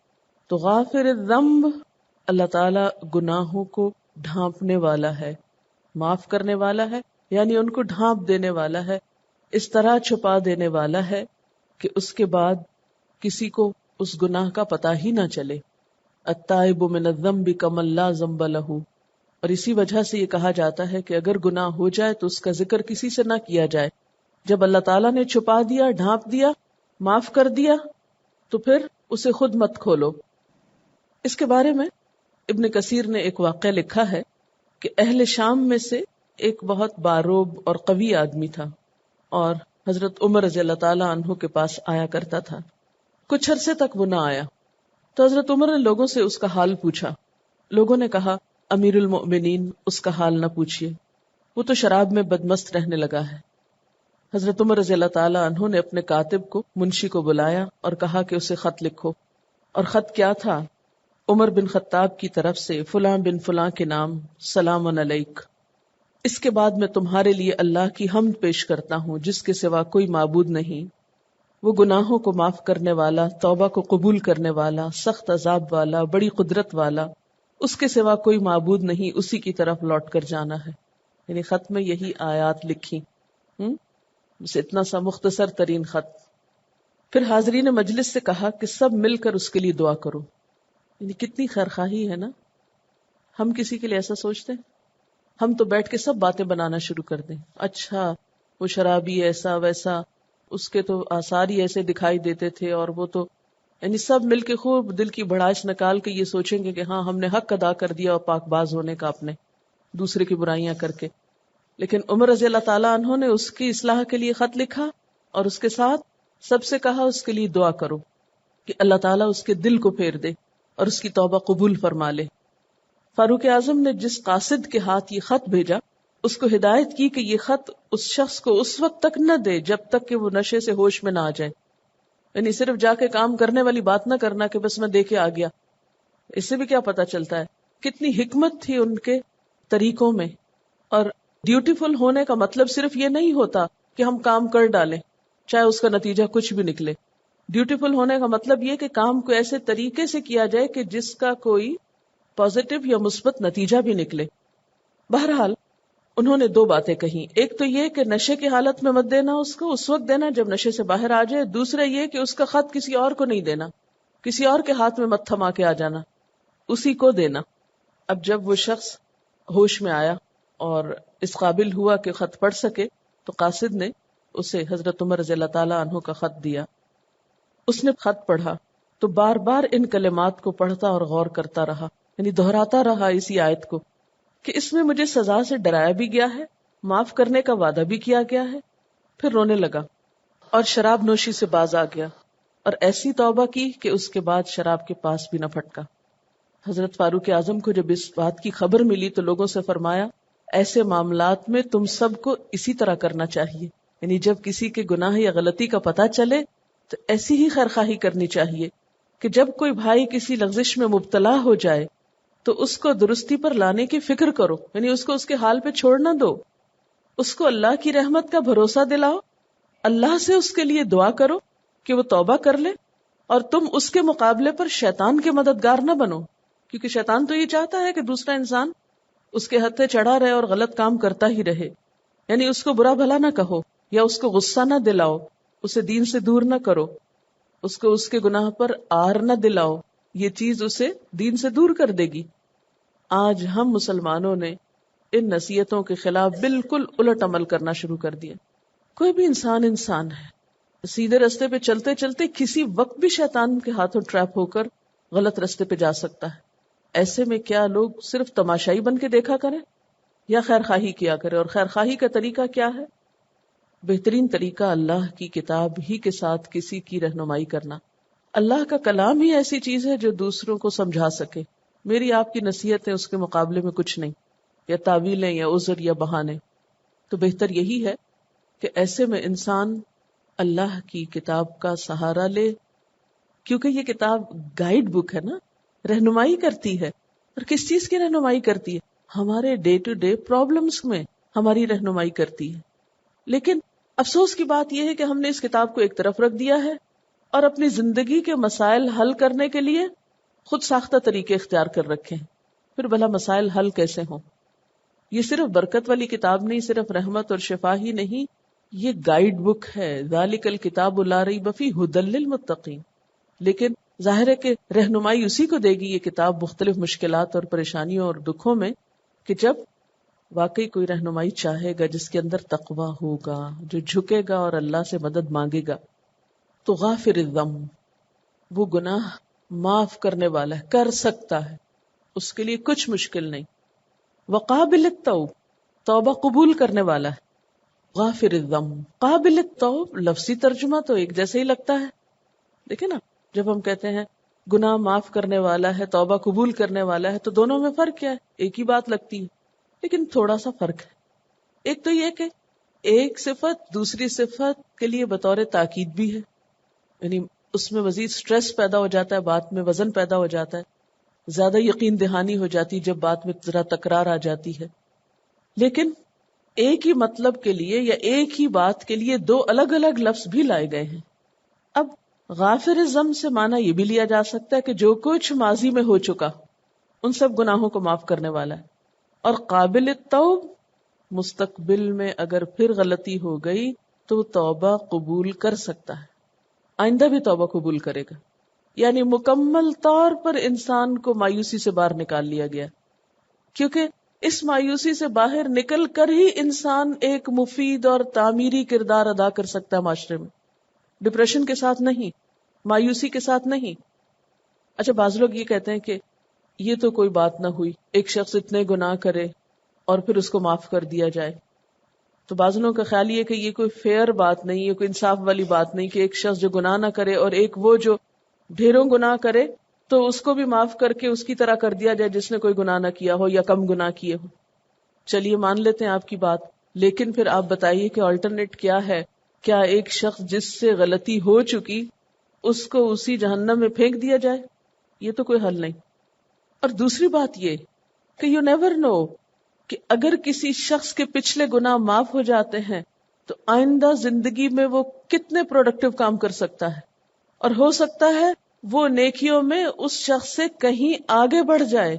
تو غافر الذنب، اللہ تعالی گناہوں کو ڈھانپنے والا ہے، معاف کرنے والا ہے، یعنی ان کو ڈھانپ دینے والا ہے، اس طرح چھپا دینے والا ہے کہ اس کے بعد کسی کو اس گناہ کا پتہ ہی نہ چلے. التائب من الذنب کمن لا ذنب لہ، اور اسی وجہ سے یہ کہا جاتا ہے کہ اگر گناہ ہو جائے تو اس کا ذکر کسی سے نہ کیا جائے. جب اللہ تعالیٰ نے چھپا دیا، ڈھانپ دیا، معاف کر دیا، تو پھر اسے خود مت کھولو. اس کے بارے میں ابن کثیر نے ایک واقعہ لکھا ہے کہ اہل شام میں سے ایک بہت باروب اور قوی آدمی تھا اور حضرت عمر رضی اللہ تعالیٰ عنہ کے پاس آیا کرتا تھا. کچھ عرصے تک وہ نہ آیا تو حضرت عمر نے لوگوں سے اس کا حال پوچھا. لوگوں نے کہا امیر المؤمنین اس کا حال نہ پوچھیے، وہ تو شراب میں بدمست رہنے لگا ہے. حضرت عمر رضی اللہ تعالیٰ عنہ نے اپنے کاتب کو، منشی کو بلایا اور کہا کہ اسے خط لکھو. اور خط کیا تھا؟ عمر بن خطاب کی طرف سے فلاں بن فلاں کے نام، سلام علیک. اس کے بعد میں تمہارے لیے اللہ کی حمد پیش کرتا ہوں جس کے سوا کوئی معبود نہیں، وہ گناہوں کو معاف کرنے والا، توبہ کو قبول کرنے والا، سخت عذاب والا، بڑی قدرت والا، اس کے سوا کوئی معبود نہیں، اسی کی طرف لوٹ کر جانا ہے. یعنی خط میں یہی آیات لکھی، بس اتنا سا مختصر ترین خط. پھر حاضرین مجلس سے کہا کہ سب مل کر اس کے لیے دعا کرو. یعنی کتنی خیرخواہی ہے نا. ہم کسی کے لیے ایسا سوچتے ہیں؟ ہم تو بیٹھ کے سب باتیں بنانا شروع کر دیں. اچھا وہ شرابی ایسا ویسا، اس کے تو آثار ہی ایسے دکھائی دیتے تھے، اور وہ تو یعنی سب مل کے خوب دل کی بڑھائش نکال کے یہ سوچیں گے کہ ہاں ہم نے حق ادا کر دیا اور پاک باز ہونے کا اپنے دوسرے کی برائیاں کر کے. لیکن عمر رضی اللہ تعالیٰ عنہ نے اس کی اصلاح کے لیے خط لکھا اور اس کے ساتھ سب سے کہا اس کے لیے دعا کرو کہ اللہ تعالیٰ اس کے دل کو پھیر دے اور اس کی توبہ قبول فرما لے. فاروق اعظم نے جس قاصد کے ہاتھ یہ خط بھیجا اس کو ہدایت کی کہ یہ خط اس شخص کو اس وقت تک نہ دے جب تک کہ وہ نشے سے ہوش میں نہ آ جائے. یعنی صرف جا کے کام کرنے والی بات نہ کرنا کہ بس میں دے کے آ گیا. اس سے بھی کیا پتا چلتا ہے کتنی حکمت تھی ان کے طریقوں میں. اور ڈیوٹیفل ہونے کا مطلب صرف یہ نہیں ہوتا کہ ہم کام کر ڈالیں چاہے اس کا نتیجہ کچھ بھی نکلے. ڈیوٹیفل ہونے کا مطلب یہ کہ کام کو ایسے طریقے سے کیا جائے کہ جس کا کوئی پازیٹیو یا مثبت نتیجہ بھی نکلے. بہرحال انہوں نے دو باتیں کہیں. ایک تو یہ کہ نشے کی حالت میں مت دینا، اس کو اس وقت دینا جب نشے سے باہر آ جائے. دوسرا یہ کہ اس کا خط کسی اور کو نہیں دینا، کسی اور کے ہاتھ میں مت تھما کے آ جانا، اسی کو دینا. اب جب وہ شخص ہوش میں آیا اور اس قابل ہوا کہ خط پڑھ سکے تو قاصد نے اسے حضرت عمر رضی اللہ تعالیٰ عنہ کا خط دیا. اس نے خط پڑھا تو بار بار ان کلمات کو پڑھتا اور غور کرتا رہا، یعنی دہراتا رہا اسی آیت کو کہ اس میں مجھے سزا سے ڈرایا بھی گیا ہے، معاف کرنے کا وعدہ بھی کیا گیا ہے. پھر رونے لگا اور شراب نوشی سے باز آ گیا اور ایسی توبہ کی کہ اس کے بعد شراب کے پاس بھی نہ پھٹکا. حضرت فاروق اعظم کو جب اس بات کی خبر ملی تو لوگوں سے فرمایا ایسے معاملات میں تم سب کو اسی طرح کرنا چاہیے. یعنی جب کسی کے گناہ یا غلطی کا پتہ چلے تو ایسی ہی خیرخواہی کرنی چاہیے کہ جب کوئی بھائی کسی لغزش میں مبتلا ہو جائے تو اس کو درستی پر لانے کی فکر کرو، یعنی اس کو اس کے حال پہ چھوڑ نہ دو، اس کو اللہ کی رحمت کا بھروسہ دلاؤ، اللہ سے اس کے لیے دعا کرو کہ وہ توبہ کر لے، اور تم اس کے مقابلے پر شیطان کے مددگار نہ بنو، کیونکہ شیطان تو یہ چاہتا ہے کہ دوسرا انسان اس کے ہتھے چڑھا رہے اور غلط کام کرتا ہی رہے. یعنی اس کو برا بھلا نہ کہو یا اس کو غصہ نہ دلاؤ، اسے دین سے دور نہ کرو، اس کو اس کے گناہ پر آر نہ دلاؤ، یہ چیز اسے دین سے دور کر دے گی. آج ہم مسلمانوں نے ان نصیحتوں کے خلاف بالکل الٹ عمل کرنا شروع کر دیا. کوئی بھی انسان ہے، سیدھے رستے پہ چلتے چلتے کسی وقت بھی شیطان کے ہاتھوں ٹریپ ہو کر غلط رستے پہ جا سکتا ہے. ایسے میں کیا لوگ صرف تماشائی بن کے دیکھا کریں یا خیرخواہی کیا کریں؟ اور خیرخواہی کا طریقہ کیا ہے؟ بہترین طریقہ اللہ کی کتاب ہی کے ساتھ کسی کی رہنمائی کرنا. اللہ کا کلام ہی ایسی چیز ہے جو دوسروں کو سمجھا سکے. میری آپ کی نصیحتیں اس کے مقابلے میں کچھ نہیں، یا تعویلیں یا عذر یا بہانے. تو بہتر یہی ہے کہ ایسے میں انسان اللہ کی کتاب کا سہارا لے، کیونکہ یہ کتاب گائیڈ بک ہے نا، رہنمائی کرتی ہے. اور کس چیز کی رہنمائی کرتی ہے؟ ہمارے ڈے ٹو ڈے پرابلمز میں ہماری رہنمائی کرتی ہے. لیکن افسوس کی بات یہ ہے کہ ہم نے اس کتاب کو ایک طرف رکھ دیا ہے اور اپنی زندگی کے مسائل حل کرنے کے لیے خود ساختہ طریقے اختیار کر رکھے ہیں. پھر بھلا مسائل حل کیسے ہوں؟ یہ صرف برکت والی کتاب نہیں، صرف رحمت اور شفا ہی نہیں، یہ گائیڈ بک ہے. ذالک الکتاب لا ریب فیہ ھدی للمتقین. لیکن ظاہر ہے کہ رہنمائی اسی کو دے گی یہ کتاب مختلف مشکلات اور پریشانیوں اور دکھوں میں، کہ جب واقعی کوئی رہنمائی چاہے گا جس کے اندر تقویٰ ہوگا، جو جھکے گا اور اللہ سے مدد مانگے گا. تو غافر الذنب، وہ گناہ معاف کرنے والا ہے، کر سکتا ہے، اس کے لیے کچھ مشکل نہیں. وقابل التوب، توبہ قبول کرنے والا ہے. غافر الذنب، قابل التوب، لفظی ترجمہ تو ایک جیسے ہی لگتا ہے. دیکھیں نا، جب ہم کہتے ہیں گناہ معاف کرنے والا ہے، توبہ قبول کرنے والا ہے، تو دونوں میں فرق کیا ہے؟ ایک ہی بات لگتی ہے، لیکن تھوڑا سا فرق ہے. ایک تو یہ کہ ایک صفت دوسری صفت کے لیے بطور تاکید بھی ہے، یعنی اس میں مزید سٹریس پیدا ہو جاتا ہے، بات میں وزن پیدا ہو جاتا ہے، زیادہ یقین دہانی ہو جاتی جب بات میں ذرا تکرار آ جاتی ہے. لیکن ایک ہی مطلب کے لیے یا ایک ہی بات کے لیے دو الگ الگ لفظ بھی لائے گئے ہیں. اب غافر الذنب سے معنی یہ بھی لیا جا سکتا ہے کہ جو کچھ ماضی میں ہو چکا ان سب گناہوں کو معاف کرنے والا ہے. اور قابل التوب، مستقبل میں اگر پھر غلطی ہو گئی تو توبہ قبول کر سکتا ہے، آئندہ بھی توبہ قبول کرے گا. یعنی مکمل طور پر انسان کو مایوسی سے باہر نکال لیا گیا، کیونکہ اس مایوسی سے باہر نکل کر ہی انسان ایک مفید اور تعمیری کردار ادا کر سکتا ہے معاشرے میں. ڈپریشن کے ساتھ نہیں، مایوسی کے ساتھ نہیں. اچھا، بعض لوگ یہ کہتے ہیں کہ یہ تو کوئی بات نہ ہوئی، ایک شخص اتنے گناہ کرے اور پھر اس کو معاف کر دیا جائے. تو بعض لوگوں کا خیال یہ کہ یہ کوئی فیئر بات نہیں، یہ کوئی انصاف والی بات نہیں کہ ایک شخص جو گناہ نہ کرے اور ایک وہ جو ڈھیروں گناہ کرے تو اس کو بھی معاف کر کے اس کی طرح کر دیا جائے جس نے کوئی گناہ نہ کیا ہو یا کم گناہ کیے ہو. چلیے مان لیتے ہیں آپ کی بات، لیکن پھر آپ بتائیے کہ آلٹرنیٹ کیا ہے؟ کیا ایک شخص جس سے غلطی ہو چکی اس کو اسی جہنم میں پھینک دیا جائے؟ یہ تو کوئی حل نہیں. اور دوسری بات یہ کہ یو نیور نو کہ اگر کسی شخص کے پچھلے گناہ معاف ہو جاتے ہیں تو آئندہ زندگی میں وہ کتنے پروڈکٹیو کام کر سکتا ہے، اور ہو سکتا ہے وہ نیکیوں میں اس شخص سے کہیں آگے بڑھ جائے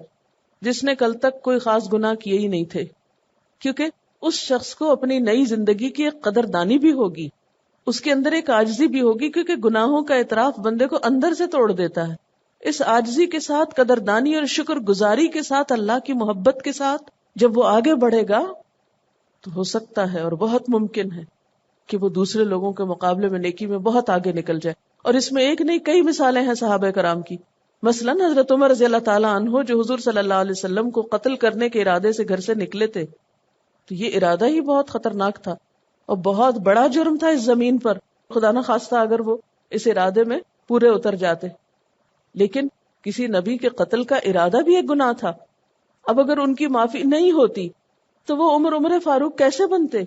جس نے کل تک کوئی خاص گناہ کیے ہی نہیں تھے، کیونکہ اس شخص کو اپنی نئی زندگی کی ایک قدردانی بھی ہوگی، اس کے اندر ایک عاجزی بھی ہوگی، کیونکہ گناہوں کا اعتراف بندے کو اندر سے توڑ دیتا ہے. اس عاجزی کے ساتھ، قدردانی اور شکر گزاری کے ساتھ، اللہ کی محبت کے ساتھ جب وہ آگے بڑھے گا تو ہو سکتا ہے اور بہت ممکن ہے کہ وہ دوسرے لوگوں کے مقابلے میں نیکی میں بہت آگے نکل جائے. اور اس میں ایک نہیں کئی مثالیں ہیں صحابہ کرام کی. مثلا حضرت عمر رضی اللہ تعالیٰ عنہ جو حضور صلی اللہ علیہ وسلم کو قتل کرنے کے ارادے سے گھر سے نکلے تھے، تو یہ ارادہ ہی بہت خطرناک تھا اور بہت بڑا جرم تھا اس زمین پر. خدا نہ خواستہ اگر وہ اس ارادے میں پورے اتر جاتے، لیکن کسی نبی کے قتل کا ارادہ بھی ایک گناہ تھا. اب اگر ان کی معافی نہیں ہوتی تو وہ عمر فاروق کیسے بنتے؟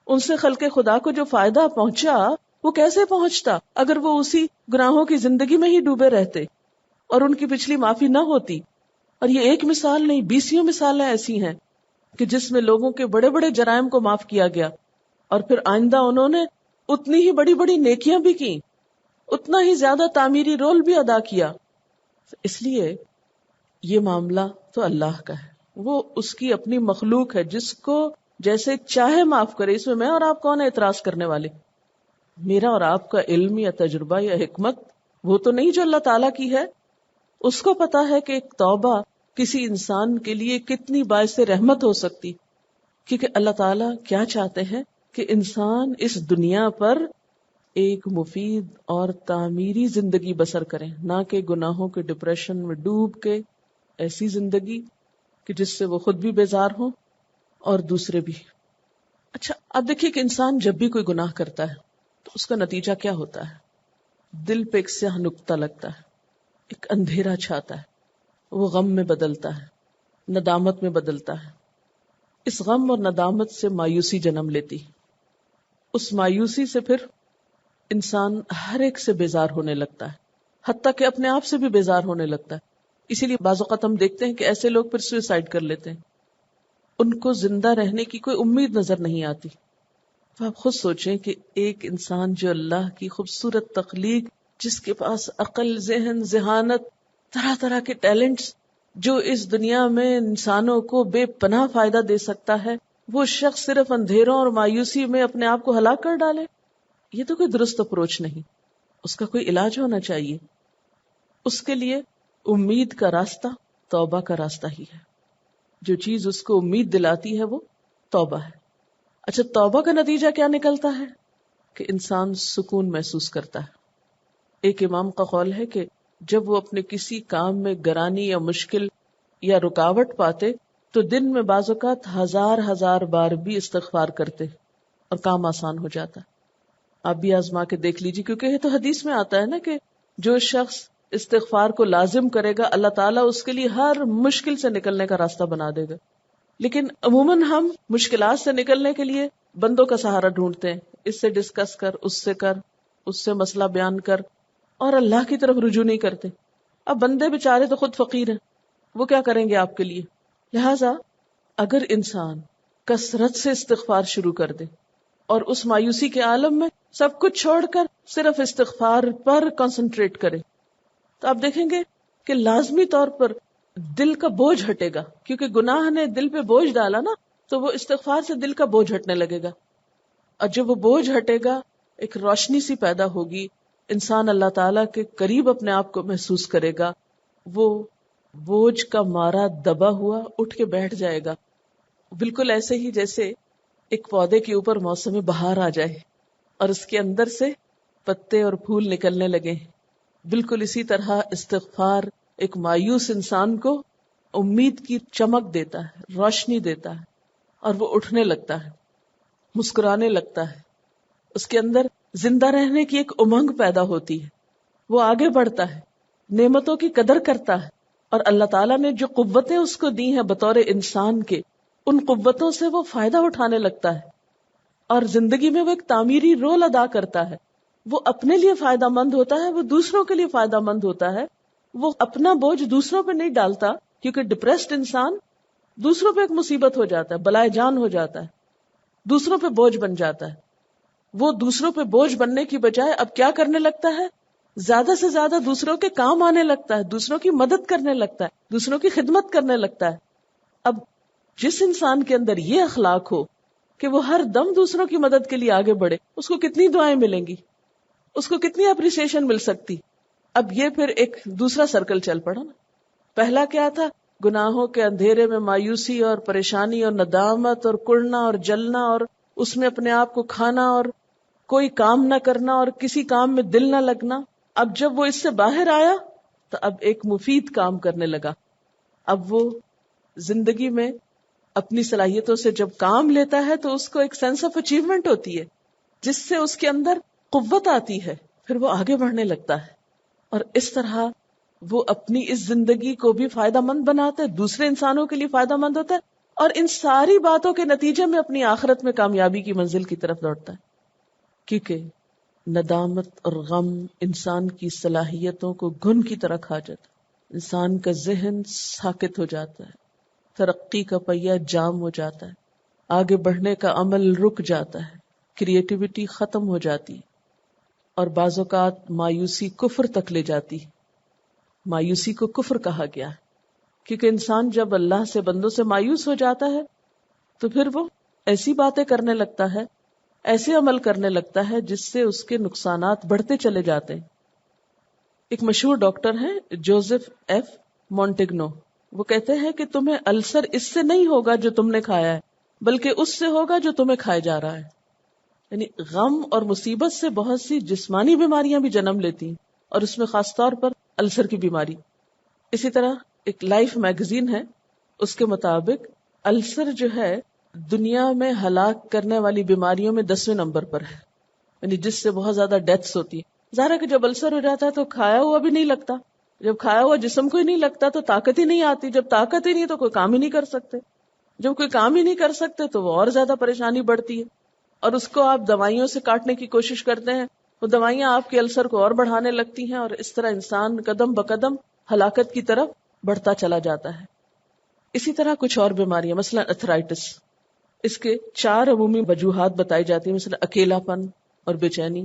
ان سے خلق خدا کو جو فائدہ پہنچا وہ کیسے پہنچتا اگر وہ اسی گناہوں کی زندگی میں ہی ڈوبے رہتے اور ان کی پچھلی معافی نہ ہوتی؟ اور یہ ایک مثال نہیں، 20 مثالیں ایسی ہیں کہ جس میں لوگوں کے بڑے بڑے جرائم کو معاف کیا گیا اور پھر آئندہ انہوں نے اتنی ہی بڑی بڑی نیکیاں بھی کی، اتنا ہی زیادہ تعمیری رول بھی ادا کیا. اس لیے یہ معاملہ تو اللہ کا ہے، وہ اس کی اپنی مخلوق ہے، جس کو جیسے چاہے معاف کرے. اس میں میں اور آپ کون ہے اعتراض کرنے والے؟ میرا اور آپ کا علم یا تجربہ یا حکمت وہ تو نہیں جو اللہ تعالیٰ کی ہے. اس کو پتا ہے کہ ایک توبہ کسی انسان کے لیے کتنی باعث رحمت ہو سکتی، کیونکہ اللہ تعالیٰ کیا چاہتے ہیں کہ انسان اس دنیا پر ایک مفید اور تعمیری زندگی بسر کریں، نہ کہ گناہوں کے ڈپریشن میں ڈوب کے ایسی زندگی کہ جس سے وہ خود بھی بیزار ہوں اور دوسرے بھی. اچھا، اب دیکھیے کہ انسان جب بھی کوئی گناہ کرتا ہے تو اس کا نتیجہ کیا ہوتا ہے؟ دل پہ ایک سیاہ نقطہ لگتا ہے، ایک اندھیرا چھاتا ہے، وہ غم میں بدلتا ہے، ندامت میں بدلتا ہے. اس غم اور ندامت سے مایوسی جنم لیتی، اس مایوسی سے پھر انسان ہر ایک سے بیزار ہونے لگتا ہے، حتیٰ کہ اپنے آپ سے بھی بیزار ہونے لگتا ہے. اسی لیے بعض اوقات ہم دیکھتے ہیں کہ ایسے لوگ پھر سوئسائڈ کر لیتے ہیں، ان کو زندہ رہنے کی کوئی امید نظر نہیں آتی. تو آپ خود سوچیں کہ ایک انسان جو اللہ کی خوبصورت تخلیق، جس کے پاس عقل، ذہن، ذہانت، طرح طرح کے ٹیلنٹس، جو اس دنیا میں انسانوں کو بے پناہ فائدہ دے سکتا ہے، وہ شخص صرف اندھیروں اور مایوسی میں اپنے آپ کو ہلاک کر ڈالے، یہ تو کوئی درست اپروچ نہیں. اس کا کوئی علاج ہونا چاہیے. اس کے لیے امید کا راستہ توبہ کا راستہ ہی ہے. جو چیز اس کو امید دلاتی ہے وہ توبہ ہے. اچھا، توبہ کا نتیجہ کیا نکلتا ہے؟ کہ انسان سکون محسوس کرتا ہے. ایک امام کا قول ہے کہ جب وہ اپنے کسی کام میں گرانی یا مشکل یا رکاوٹ پاتے تو دن میں بعض اوقات ہزار بار بھی استغفار کرتے اور کام آسان ہو جاتا. آپ بھی آزما کے دیکھ لیجیے، کیونکہ یہ تو حدیث میں آتا ہے نا کہ جو شخص استغفار کو لازم کرے گا اللہ تعالیٰ اس کے لیے ہر مشکل سے نکلنے کا راستہ بنا دے گا. لیکن عموماً ہم مشکلات سے نکلنے کے لیے بندوں کا سہارا ڈھونڈتے ہیں، اس سے ڈسکس کر، اس سے مسئلہ بیان کر، اور اللہ کی طرف رجوع نہیں کرتے. اب بندے بیچارے تو خود فقیر ہیں، وہ کیا کریں گے آپ کے لیے؟ لہٰذا اگر انسان کثرت سے استغفار شروع کر دے اور اس مایوسی کے عالم میں سب کچھ چھوڑ کر صرف استغفار پر کنسنٹریٹ کرے، تو آپ دیکھیں گے کہ لازمی طور پر دل کا بوجھ ہٹے گا. کیونکہ گناہ نے دل پہ بوجھ ڈالا نا، تو وہ استغفار سے دل کا بوجھ ہٹنے لگے گا. اور جب وہ بوجھ ہٹے گا، ایک روشنی سی پیدا ہوگی، انسان اللہ تعالیٰ کے قریب اپنے آپ کو محسوس کرے گا. وہ بوجھ کا مارا دبا ہوا اٹھ کے بیٹھ جائے گا. بالکل ایسے ہی جیسے ایک پودے کے اوپر موسم بہار آ جائے اور اس کے اندر سے پتے اور پھول نکلنے لگے. بالکل اسی طرح استغفار ایک مایوس انسان کو امید کی چمک دیتا ہے، روشنی دیتا ہے، اور وہ اٹھنے لگتا ہے، مسکرانے لگتا ہے. اس کے اندر زندہ رہنے کی ایک امنگ پیدا ہوتی ہے. وہ آگے بڑھتا ہے، نعمتوں کی قدر کرتا ہے، اور اللہ تعالیٰ نے جو قوتیں اس کو دی ہیں بطور انسان کے، ان قوتوں سے وہ فائدہ اٹھانے لگتا ہے. اور زندگی میں وہ ایک تعمیری رول ادا کرتا ہے. وہ اپنے لیے فائدہ مند ہوتا ہے، وہ دوسروں کے لیے فائدہ مند ہوتا ہے. وہ اپنا بوجھ دوسروں پہ نہیں ڈالتا، کیونکہ ڈپریسڈ انسان دوسروں پہ ایک مصیبت ہو جاتا ہے، بلائے جان ہو جاتا ہے، دوسروں پہ بوجھ بن جاتا ہے. وہ دوسروں پہ بوجھ بننے کی بجائے اب کیا کرنے لگتا ہے؟ زیادہ سے زیادہ دوسروں کے کام آنے لگتا ہے، دوسروں کی مدد کرنے لگتا ہے، دوسروں کی خدمت کرنے لگتا ہے. اب جس انسان کے اندر یہ اخلاق ہو کہ وہ ہر دم دوسروں کی مدد کے لیے آگے بڑھے، اس کو کتنی دعائیں ملیں گی، اس کو کتنی اپریسیشن مل سکتی. اب یہ پھر ایک دوسرا سرکل چل پڑا نا. پہلا کیا تھا؟ گناہوں کے اندھیرے میں مایوسی اور پریشانی اور ندامت اور کڑنا اور جلنا، اور اس میں اپنے آپ کو کھانا اور کوئی کام نہ کرنا اور کسی کام میں دل نہ لگنا. اب جب وہ اس سے باہر آیا تو اب ایک مفید کام کرنے لگا. اب وہ زندگی میں اپنی صلاحیتوں سے جب کام لیتا ہے تو اس کو ایک سینس آف اچیومنٹ ہوتی ہے، جس سے اس کے اندر قوت آتی ہے، پھر وہ آگے بڑھنے لگتا ہے. اور اس طرح وہ اپنی اس زندگی کو بھی فائدہ مند بناتا ہے، دوسرے انسانوں کے لیے فائدہ مند ہوتا ہے، اور ان ساری باتوں کے نتیجے میں اپنی آخرت میں کامیابی کی منزل کی طرف دوڑتا ہے. کیونکہ ندامت اور غم انسان کی صلاحیتوں کو گھن کی طرح کھا جاتا ہے. انسان کا ذہن ساکت ہو جاتا ہے، ترقی کا پہیہ جام ہو جاتا ہے، آگے بڑھنے کا عمل رک جاتا ہے، کریٹیوٹی ختم ہو جاتی ہے، اور بعض اوقات مایوسی کفر تک لے جاتی ہے. مایوسی کو کفر کہا گیا ہے کیونکہ انسان جب اللہ سے بندوں سے مایوس ہو جاتا ہے تو پھر وہ ایسی باتیں کرنے لگتا ہے، ایسے عمل کرنے لگتا ہے جس سے اس کے نقصانات بڑھتے چلے جاتے ہیں. ایک مشہور ڈاکٹر ہیں جوزف ایف مونٹیگنو، وہ کہتے ہیں کہ تمہیں السر اس سے نہیں ہوگا جو تم نے کھایا ہے، بلکہ اس سے ہوگا جو تمہیں کھائے جا رہا ہے. یعنی غم اور مصیبت سے بہت سی جسمانی بیماریاں بھی جنم لیتی ہیں، اور اس میں خاص طور پر السر کی بیماری. اسی طرح ایک لائف میگزین ہے، اس کے مطابق السر جو ہے دنیا میں ہلاک کرنے والی بیماریوں میں 10ویں نمبر پر ہے، یعنی جس سے بہت زیادہ ڈیتھس ہوتی ہیں. ظاہر ہے کہ جب السر ہو جاتا ہے تو کھایا ہوا بھی نہیں لگتا، جب کھایا ہوا جسم کو ہی نہیں لگتا تو طاقت ہی نہیں آتی، جب طاقت ہی نہیں تو کوئی کام ہی نہیں کر سکتے، جب کوئی کام ہی نہیں کر سکتے تو وہ اور زیادہ پریشانی بڑھتی ہے، اور اس کو آپ دوائیوں سے کاٹنے کی کوشش کرتے ہیں، وہ دوائیاں آپ کے السر کو اور بڑھانے لگتی ہیں، اور اس طرح انسان قدم بقدم ہلاکت کی طرف بڑھتا چلا جاتا ہے. اسی طرح کچھ اور بیماریاں، مثلا ارتھرائٹس، اس کے 4 عمومی وجوہات بتائی جاتی ہیں، مثلا اکیلا پن اور بے چینی،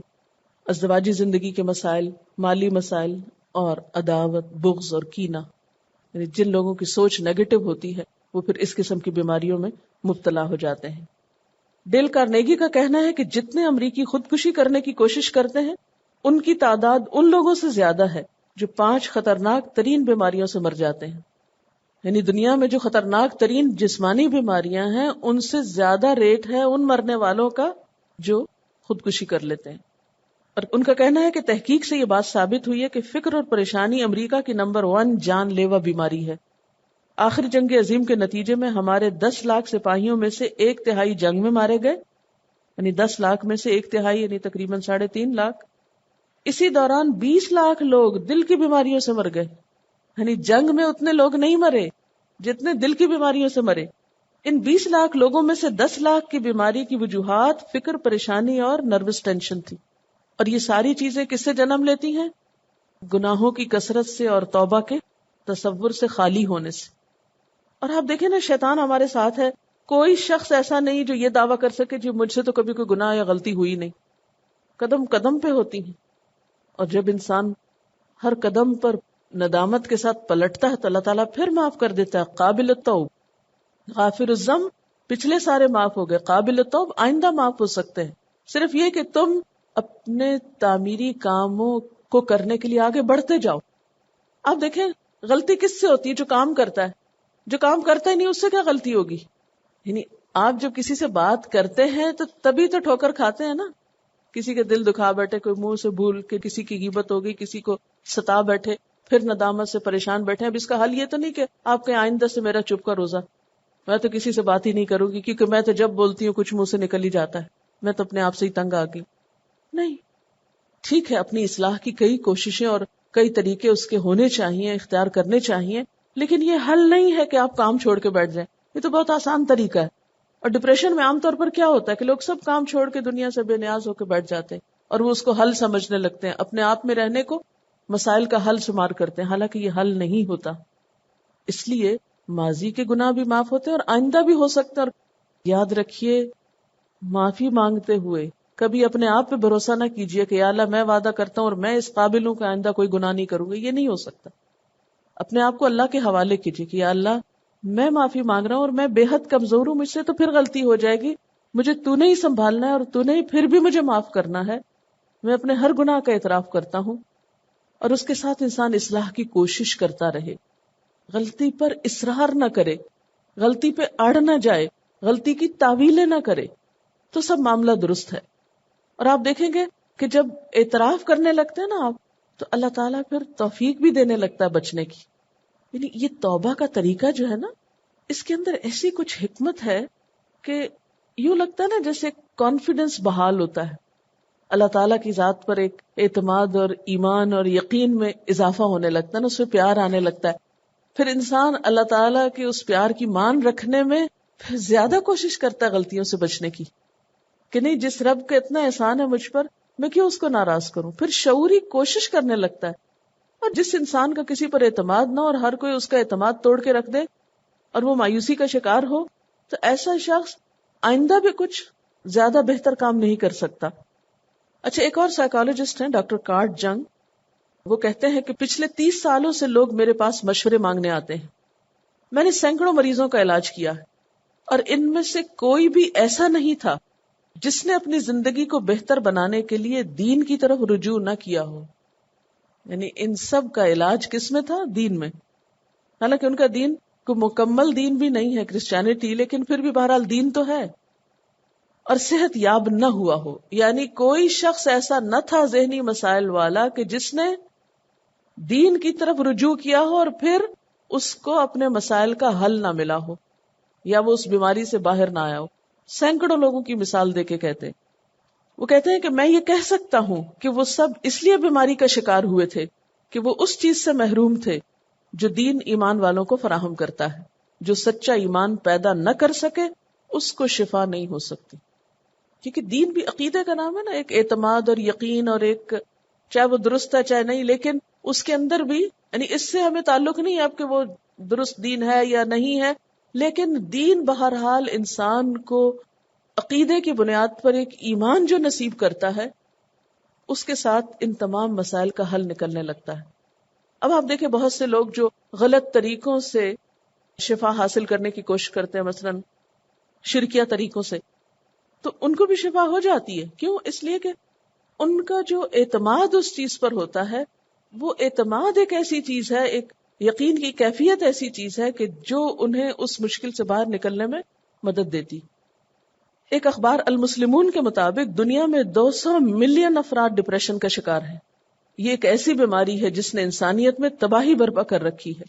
ازدواجی زندگی کے مسائل، مالی مسائل، اور عداوت، بغض اور کینہ. یعنی جن لوگوں کی سوچ نیگیٹو ہوتی ہے وہ پھر اس قسم کی بیماریوں میں مبتلا ہو جاتے ہیں. ڈیل کارنیگی کا کہنا ہے کہ جتنے امریکی خودکشی کرنے کی کوشش کرتے ہیں ان کی تعداد ان لوگوں سے زیادہ ہے جو 5 خطرناک ترین بیماریوں سے مر جاتے ہیں. یعنی دنیا میں جو خطرناک ترین جسمانی بیماریاں ہیں ان سے زیادہ ریٹ ہے ان مرنے والوں کا جو خودکشی کر لیتے ہیں. اور ان کا کہنا ہے کہ تحقیق سے یہ بات ثابت ہوئی ہے کہ فکر اور پریشانی امریکہ کی نمبر 1 جان لیوا بیماری ہے. آخری جنگ عظیم کے نتیجے میں ہمارے 10 لاکھ سپاہیوں میں سے 1/3 جنگ میں مارے گئے، یعنی 10 لاکھ میں سے 1/3 یعنی تقریباً 3.5 لاکھ. اسی دوران 20 لاکھ لوگ دل کی بیماریوں سے مر گئے. یعنی جنگ میں اتنے لوگ نہیں مرے جتنے دل کی بیماریوں سے مرے. ان 20 لاکھ لوگوں میں سے 10 لاکھ کی بیماری کی وجوہات فکر، پریشانی اور نروس ٹینشن تھی. اور یہ ساری چیزیں کس سے جنم لیتی ہیں؟ گناہوں کی کثرت سے اور توبہ کے تصور سے خالی ہونے سے. اور آپ دیکھیں نا، شیطان ہمارے ساتھ ہے. کوئی شخص ایسا نہیں جو یہ دعویٰ کر سکے کہ مجھ سے تو کبھی کوئی گناہ یا غلطی ہوئی نہیں. قدم قدم پہ ہوتی ہیں. اور جب انسان ہر قدم پر ندامت کے ساتھ پلٹتا ہے تو اللہ تعالیٰ پھر معاف کر دیتا ہے. قابل التوب، غافر الذنب، پچھلے سارے معاف ہو گئے، قابل التوب آئندہ معاف ہو سکتے ہیں. صرف یہ کہ تم اپنے تعمیری کاموں کو کرنے کے لیے آگے بڑھتے جاؤ. آپ دیکھیں غلطی کس سے ہوتی ہے؟ جو کام کرتا ہے. جو کام کرتا ہی نہیں اس سے کیا غلطی ہوگی؟ یعنی آپ جب کسی سے بات کرتے ہیں تو تبھی تو ٹھوکر کھاتے ہیں نا. کسی کے دل دکھا بیٹھے، کوئی منہ سے بھول کے کسی کی غیبت ہو گئی، کسی کو ستا بیٹھے، پھر ندامت سے پریشان بیٹھے. اب اس کا حل یہ تو نہیں کہ آپ کے آئندہ سے میرا چپ کا روزہ، میں تو کسی سے بات ہی نہیں کروں گی کیونکہ میں تو جب بولتی ہوں کچھ منہ سے نکل ہی جاتا ہے، میں تو اپنے آپ سے ہی تنگ آ گئی. نہیں، ٹھیک ہے اپنی اصلاح کی کئی کوششیں اور کئی طریقے اس کے ہونے چاہیے، اختیار کرنے چاہیے، لیکن یہ حل نہیں ہے کہ آپ کام چھوڑ کے بیٹھ جائیں. یہ تو بہت آسان طریقہ ہے. اور ڈپریشن میں عام طور پر کیا ہوتا ہے کہ لوگ سب کام چھوڑ کے دنیا سے بے نیاز ہو کے بیٹھ جاتے ہیں اور وہ اس کو حل سمجھنے لگتے ہیں، اپنے آپ میں رہنے کو مسائل کا حل شمار کرتے ہیں، حالانکہ یہ حل نہیں ہوتا. اس لیے ماضی کے گناہ بھی معاف ہوتے ہیں اور آئندہ بھی ہو سکتے ہیں. اور یاد رکھیے، معافی مانگتے ہوئے کبھی اپنے آپ پہ بھروسہ نہ کیجئے کہ یا اللہ میں وعدہ کرتا ہوں اور میں اس قابل ہوں کہ آئندہ کوئی گناہ نہیں کروں گا. یہ نہیں ہو سکتا. اپنے آپ کو اللہ کے حوالے کیجئے کہ یا اللہ میں معافی مانگ رہا ہوں اور میں بے حد کمزور ہوں، مجھ سے تو پھر غلطی ہو جائے گی، مجھے تو نے ہی سنبھالنا ہے اور تو نے ہی پھر بھی مجھے معاف کرنا ہے. میں اپنے ہر گناہ کا اعتراف کرتا ہوں. اور اس کے ساتھ انسان اصلاح کی کوشش کرتا رہے، غلطی پر اصرار نہ کرے، غلطی پہ اڑ نہ جائے، غلطی کی تعویلیں نہ کرے، تو سب معاملہ درست ہے. اور آپ دیکھیں گے کہ جب اعتراف کرنے لگتے ہیں نا آپ، تو اللہ تعالیٰ پھر توفیق بھی دینے لگتا ہے بچنے کی. یعنی یہ توبہ کا طریقہ جو ہے نا، اس کے اندر ایسی کچھ حکمت ہے کہ یوں لگتا ہے نا جیسے کانفیڈنس بحال ہوتا ہے. اللہ تعالیٰ کی ذات پر ایک اعتماد اور ایمان اور یقین میں اضافہ ہونے لگتا ہے نا، اس پہ پیار آنے لگتا ہے. پھر انسان اللہ تعالیٰ کے اس پیار کی مان رکھنے میں پھر زیادہ کوشش کرتا ہے غلطیوں سے بچنے کی، کہ نہیں جس رب کا اتنا احسان ہے مجھ پر، میں کیوں اس کو ناراض کروں. پھر شعوری کوشش کرنے لگتا ہے. اور جس انسان کا کسی پر اعتماد نہ اور ہر کوئی اس کا اعتماد توڑ کے رکھ دے اور وہ مایوسی کا شکار ہو، تو ایسا شخص آئندہ بھی کچھ زیادہ بہتر کام نہیں کر سکتا. اچھا، ایک اور سائیکالوجسٹ ہیں ڈاکٹر کارٹ جنگ، وہ کہتے ہیں کہ پچھلے 30 سالوں سے لوگ میرے پاس مشورے مانگنے آتے ہیں. میں نے سینکڑوں مریضوں کا علاج کیا ہے اور ان میں سے کوئی بھی ایسا نہیں تھا جس نے اپنی زندگی کو بہتر بنانے کے لیے دین کی طرف رجوع نہ کیا ہو. یعنی ان سب کا علاج کس میں تھا؟ دین میں. حالانکہ ان کا دین کوئی مکمل دین بھی نہیں ہے، کرسچینٹی، لیکن پھر بھی بہرحال دین تو ہے. اور صحت یاب نہ ہوا ہو، یعنی کوئی شخص ایسا نہ تھا ذہنی مسائل والا کہ جس نے دین کی طرف رجوع کیا ہو اور پھر اس کو اپنے مسائل کا حل نہ ملا ہو یا وہ اس بیماری سے باہر نہ آیا ہو. سینکڑوں لوگوں کی مثال دے کے کہتے، وہ کہتے ہیں کہ میں یہ کہہ سکتا ہوں کہ وہ سب اس لیے بیماری کا شکار ہوئے تھے کہ وہ اس چیز سے محروم تھے جو دین ایمان والوں کو فراہم کرتا ہے. جو سچا ایمان پیدا نہ کر سکے اس کو شفا نہیں ہو سکتی. کیونکہ دین بھی عقیدے کا نام ہے نا، ایک اعتماد اور یقین، اور ایک چاہے وہ درست ہے چاہے نہیں، لیکن اس کے اندر بھی یعنی اس سے ہمیں تعلق نہیں ہے اب کہ وہ درست دین ہے یا نہیں ہے، لیکن دین بہرحال انسان کو عقیدے کی بنیاد پر ایک ایمان جو نصیب کرتا ہے، اس کے ساتھ ان تمام مسائل کا حل نکلنے لگتا ہے. اب آپ دیکھیں بہت سے لوگ جو غلط طریقوں سے شفا حاصل کرنے کی کوشش کرتے ہیں، مثلا شرکیہ طریقوں سے، تو ان کو بھی شفا ہو جاتی ہے. کیوں؟ اس لیے کہ ان کا جو اعتماد اس چیز پر ہوتا ہے، وہ اعتماد ایک ایسی چیز ہے، ایک یقین کی کیفیت ایسی چیز ہے کہ جو انہیں اس مشکل سے باہر نکلنے میں مدد دیتی. ایک اخبار المسلمون کے مطابق دنیا میں 200 ملین افراد ڈپریشن کا شکار ہیں. یہ ایک ایسی بیماری ہے جس نے انسانیت میں تباہی برپا کر رکھی ہے.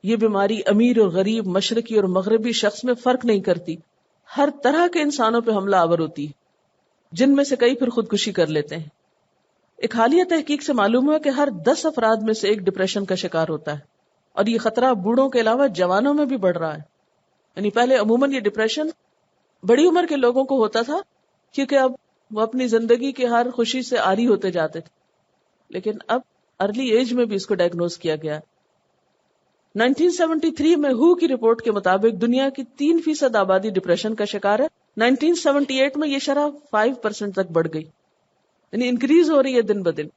یہ بیماری امیر اور غریب، مشرقی اور مغربی شخص میں فرق نہیں کرتی، ہر طرح کے انسانوں پہ حملہ آور ہوتی ہے، جن میں سے کئی پھر خودکشی کر لیتے ہیں. ایک حالیہ تحقیق سے معلوم ہوا کہ ہر 10 افراد میں سے ایک ڈپریشن کا شکار ہوتا ہے، اور یہ خطرہ بوڑھوں کے علاوہ جوانوں میں بھی بڑھ رہا ہے. یعنی پہلے عموماً یہ ڈپریشن بڑی عمر کے لوگوں کو ہوتا تھا، کیونکہ اب وہ اپنی زندگی کی ہر خوشی سے عاری ہوتے جاتے تھے، لیکن اب ارلی ایج میں بھی اس کو ڈائگنوز کیا گیا. 1973 میں ہو کی رپورٹ کے مطابق دنیا کی 3% آبادی ڈپریشن کا شکار ہے. 1978 میں یہ شرح 5% تک بڑھ گئی، یعنی انکریز ہو رہی ہے دن بدن.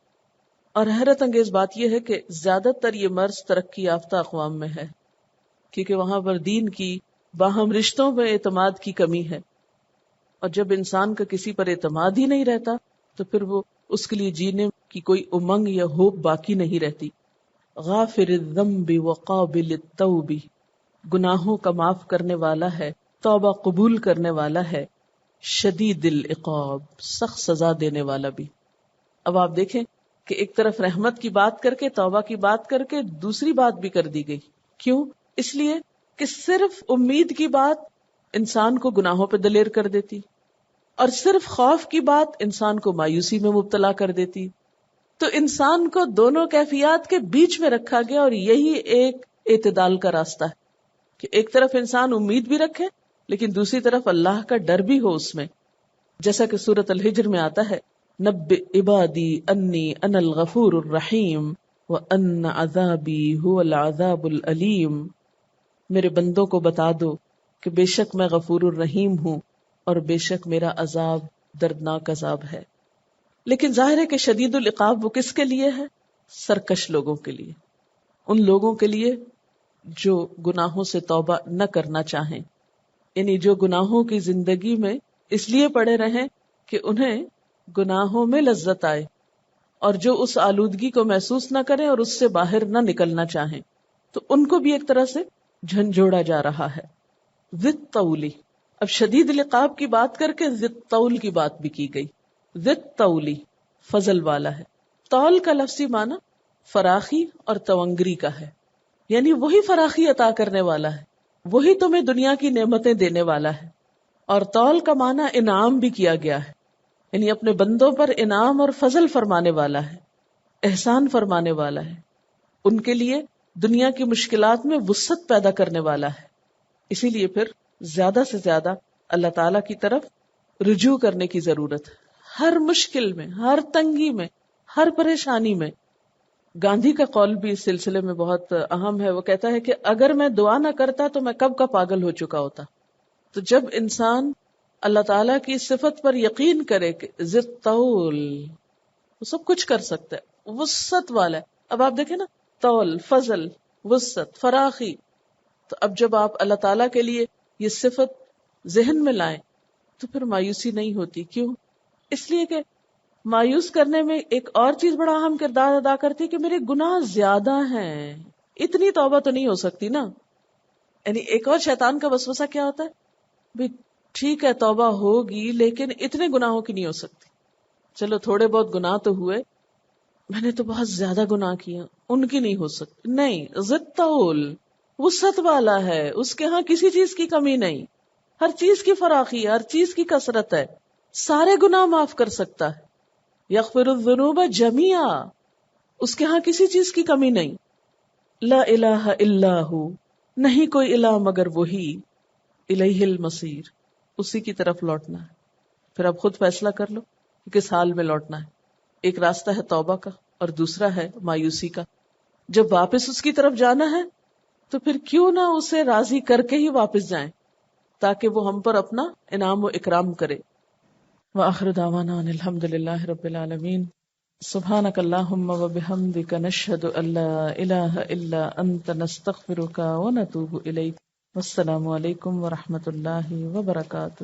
اور حیرت انگیز بات یہ ہے کہ زیادہ تر یہ مرض ترقی یافتہ اقوام میں ہے، کیونکہ وہاں پر دین کی باہم رشتوں میں اعتماد کی کمی ہے. اور جب انسان کا کسی پر اعتماد ہی نہیں رہتا تو پھر وہ اس کے لیے جینے کی کوئی امنگ یا ہوپ باقی نہیں رہتی. غافر الذنب وقابل التوب، گناہوں کا معاف کرنے والا ہے، توبہ قبول کرنے والا ہے، شدید العقاب، سخت سزا دینے والا بھی. اب آپ دیکھیں کہ ایک طرف رحمت کی بات کر کے، توبہ کی بات کر کے، دوسری بات بھی کر دی گئی. کیوں؟ اس لیے کہ صرف امید کی بات انسان کو گناہوں پہ دلیر کر دیتی، اور صرف خوف کی بات انسان کو مایوسی میں مبتلا کر دیتی. تو انسان کو دونوں کیفیات کے بیچ میں رکھا گیا، اور یہی ایک اعتدال کا راستہ ہے کہ ایک طرف انسان امید بھی رکھے لیکن دوسری طرف اللہ کا ڈر بھی ہو اس میں. جیسا کہ سورۃ الحجر میں آتا ہے، نبئ عبادی انی انا الغفور الرحیم وان عذابی هو العذاب العلیم. میرے بندوں کو بتا دو کہ بے شک میں غفور الرحیم ہوں اور بے شک میرا عذاب دردناک عذاب ہے. لیکن ظاہر ہے کہ شدید العقاب وہ کس کے لیے ہے؟ سرکش لوگوں کے لیے، ان لوگوں کے لیے جو گناہوں سے توبہ نہ کرنا چاہیں، یعنی جو گناہوں کی زندگی میں اس لیے پڑے رہیں کہ انہیں گناہوں میں لذت آئے، اور جو اس آلودگی کو محسوس نہ کریں اور اس سے باہر نہ نکلنا چاہیں، تو ان کو بھی ایک طرح سے جھنجھوڑا جا رہا ہے. ذی الطول، اب شدید العقاب کی بات کر کے ذی الطول کی بات بھی کی گئی. ذی الطول فضل والا ہے. طول کا لفظی معنی فراخی اور تونگری کا ہے، یعنی وہی فراخی عطا کرنے والا ہے، وہی تمہیں دنیا کی نعمتیں دینے والا ہے. اور طول کا معنی انعام بھی کیا گیا ہے، یعنی اپنے بندوں پر انعام اور فضل فرمانے والا ہے، احسان فرمانے والا ہے، ان کے لیے دنیا کی مشکلات میں وسعت پیدا کرنے والا ہے. اسی لیے پھر زیادہ سے زیادہ اللہ تعالی کی طرف رجوع کرنے کی ضرورت ہے، ہر مشکل میں، ہر تنگی میں، ہر پریشانی میں. گاندھی کا قول بھی اس سلسلے میں بہت اہم ہے. وہ کہتا ہے کہ اگر میں دعا نہ کرتا تو میں کب کا پاگل ہو چکا ہوتا. تو جب انسان اللہ تعالیٰ کی صفت پر یقین کرے کہ ذی الطول، وہ سب کچھ کر سکتا ہے، وسعت والا ہے. اب آپ دیکھیں نا، طول، فضل، وسعت، فراخی. تو اب جب آپ اللہ تعالیٰ کے لیے یہ صفت ذہن میں لائیں تو پھر مایوسی نہیں ہوتی. کیوں؟ اس لیے کہ مایوس کرنے میں ایک اور چیز بڑا اہم کردار ادا کرتی ہے کہ میرے گناہ زیادہ ہیں، اتنی توبہ تو نہیں ہو سکتی نا. یعنی ایک اور شیطان کا وسوسہ کیا ہوتا ہے، بھی ٹھیک ہے توبہ ہوگی لیکن اتنے گناہوں کی نہیں ہو سکتی. چلو تھوڑے بہت گناہ تو ہوئے، میں نے تو بہت زیادہ گناہ کیا، ان کی نہیں ہو سکتی. نہیں، ذی الطول وسعت والا ہے، اس کے ہاں کسی چیز کی کمی نہیں، ہر چیز کی فراخی، ہر چیز کی کثرت ہے، سارے گناہ معاف کر سکتا ہے. یغفر الذنوب جميعا، اس کے ہاں کسی چیز کی کمی نہیں. لا الہ الا ہو، نہیں کوئی الہ مگر وہی. الیہ المصیر، اسی کی طرف لوٹنا ہے. پھر اب خود فیصلہ کر لو کہ کس حال میں لوٹنا ہے. ایک راستہ ہے توبہ کا اور دوسرا ہے مایوسی کا. جب واپس اس کی طرف جانا ہے تو پھر کیوں نہ اسے راضی کر کے ہی واپس جائیں تاکہ وہ ہم پر اپنا انعام و اکرام کرے. وآخر دعوانا ان الحمدللہ رب العالمین. سبحانک اللہم وبحمدک نشہد ان لا الہ الا انت نستغفرک ونتوب الیک. والسلام علیکم ورحمۃ اللہ وبرکاتہ.